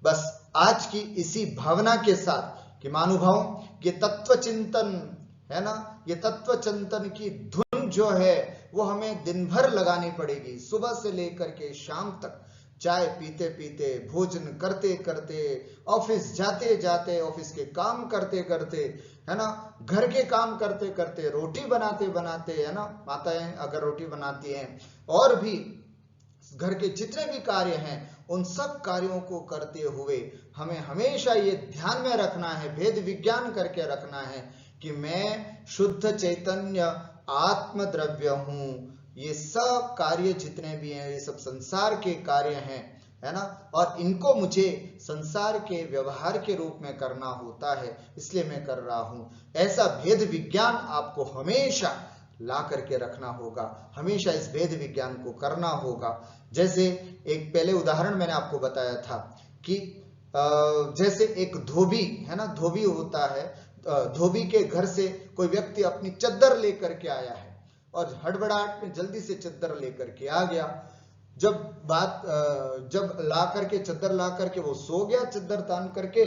बस आज की इसी भावना के साथ कि महानुभाव, ये तत्व चिंतन है ना, ये तत्व चिंतन की धुन जो है वो हमें दिन भर लगानी पड़ेगी, सुबह से लेकर के शाम तक, चाय पीते पीते, भोजन करते करते, ऑफिस जाते जाते, ऑफिस के काम करते करते, है ना, घर के काम करते करते, रोटी बनाते बनाते, है ना, माताएं अगर रोटी बनाती हैं, और भी घर के जितने भी कार्य हैं उन सब कार्यों को करते हुए हमें हमेशा ये ध्यान में रखना है, भेद विज्ञान करके रखना है कि मैं शुद्ध चैतन्य आत्म द्रव्य हूं। ये सब कार्य जितने भी हैं ये सब संसार के कार्य हैं, है ना, और इनको मुझे संसार के व्यवहार के रूप में करना होता है, इसलिए मैं कर रहा हूं। ऐसा भेद विज्ञान आपको हमेशा ला करके रखना होगा, हमेशा इस भेद विज्ञान को करना होगा। जैसे एक पहले उदाहरण मैंने आपको बताया था कि जैसे एक धोबी है ना, धोबी होता है, धोबी के घर से कोई व्यक्ति अपनी चद्दर लेकर के आया है और हड़बड़ाहट में जल्दी से चद्दर लेकर के आ गया। जब ला करके चद्दर ला करके वो सो गया चद्दर तान करके,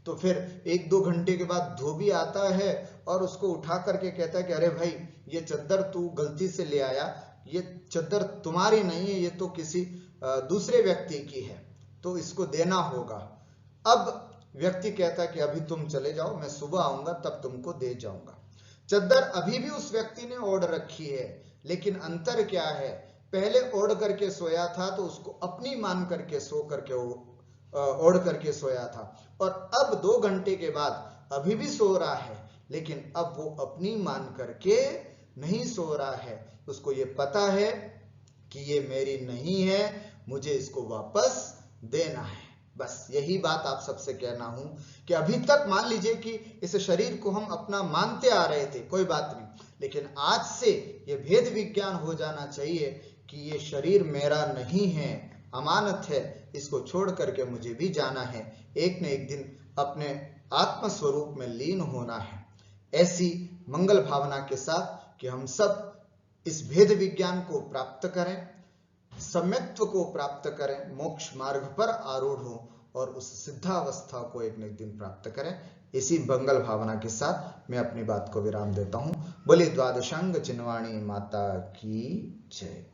तो फिर 1-2 घंटे के बाद धोबी आता है और उसको उठा करके कहता है कि अरे भाई, ये चद्दर तू गलती से ले आया, ये चद्दर तुम्हारी नहीं है, ये तो किसी दूसरे व्यक्ति की है, तो इसको देना होगा। अब व्यक्ति कहता है कि अभी तुम चले जाओ, मैं सुबह आऊंगा तब तुमको दे जाऊंगा। चद्दर अभी भी उस व्यक्ति ने ओढ़ रखी है, लेकिन अंतर क्या है, पहले ओढ़ करके सोया था तो उसको अपनी मान करके सो करके ओढ़ करके सोया था, और अब 2 घंटे के बाद अभी भी सो रहा है, लेकिन अब वो अपनी मान करके नहीं सो रहा है। उसको ये पता है कि ये मेरी नहीं है, मुझे इसको वापस देना है। बस यही बात आप सबसे कहना हूं कि अभी तक मान लीजिए कि इस शरीर को हम अपना मानते आ रहे थे, कोई बात नहीं, लेकिन आज से ये भेद विज्ञान हो जाना चाहिए कि ये शरीर मेरा नहीं है, अमानत है, इसको छोड़ करके मुझे भी जाना है, एक न एक दिन अपने आत्म स्वरूप में लीन होना है। ऐसी मंगल भावना के साथ कि हम सब इस भेद विज्ञान को प्राप्त करें, सम्यक्त्व को प्राप्त करें, मोक्ष मार्ग पर आरूढ़ हो और उस सिद्धावस्था को एक न एक दिन प्राप्त करें। इसी मंगल भावना के साथ मैं अपनी बात को विराम देता हूं। बोले द्वादशांग चिन्वाणी माता की जय।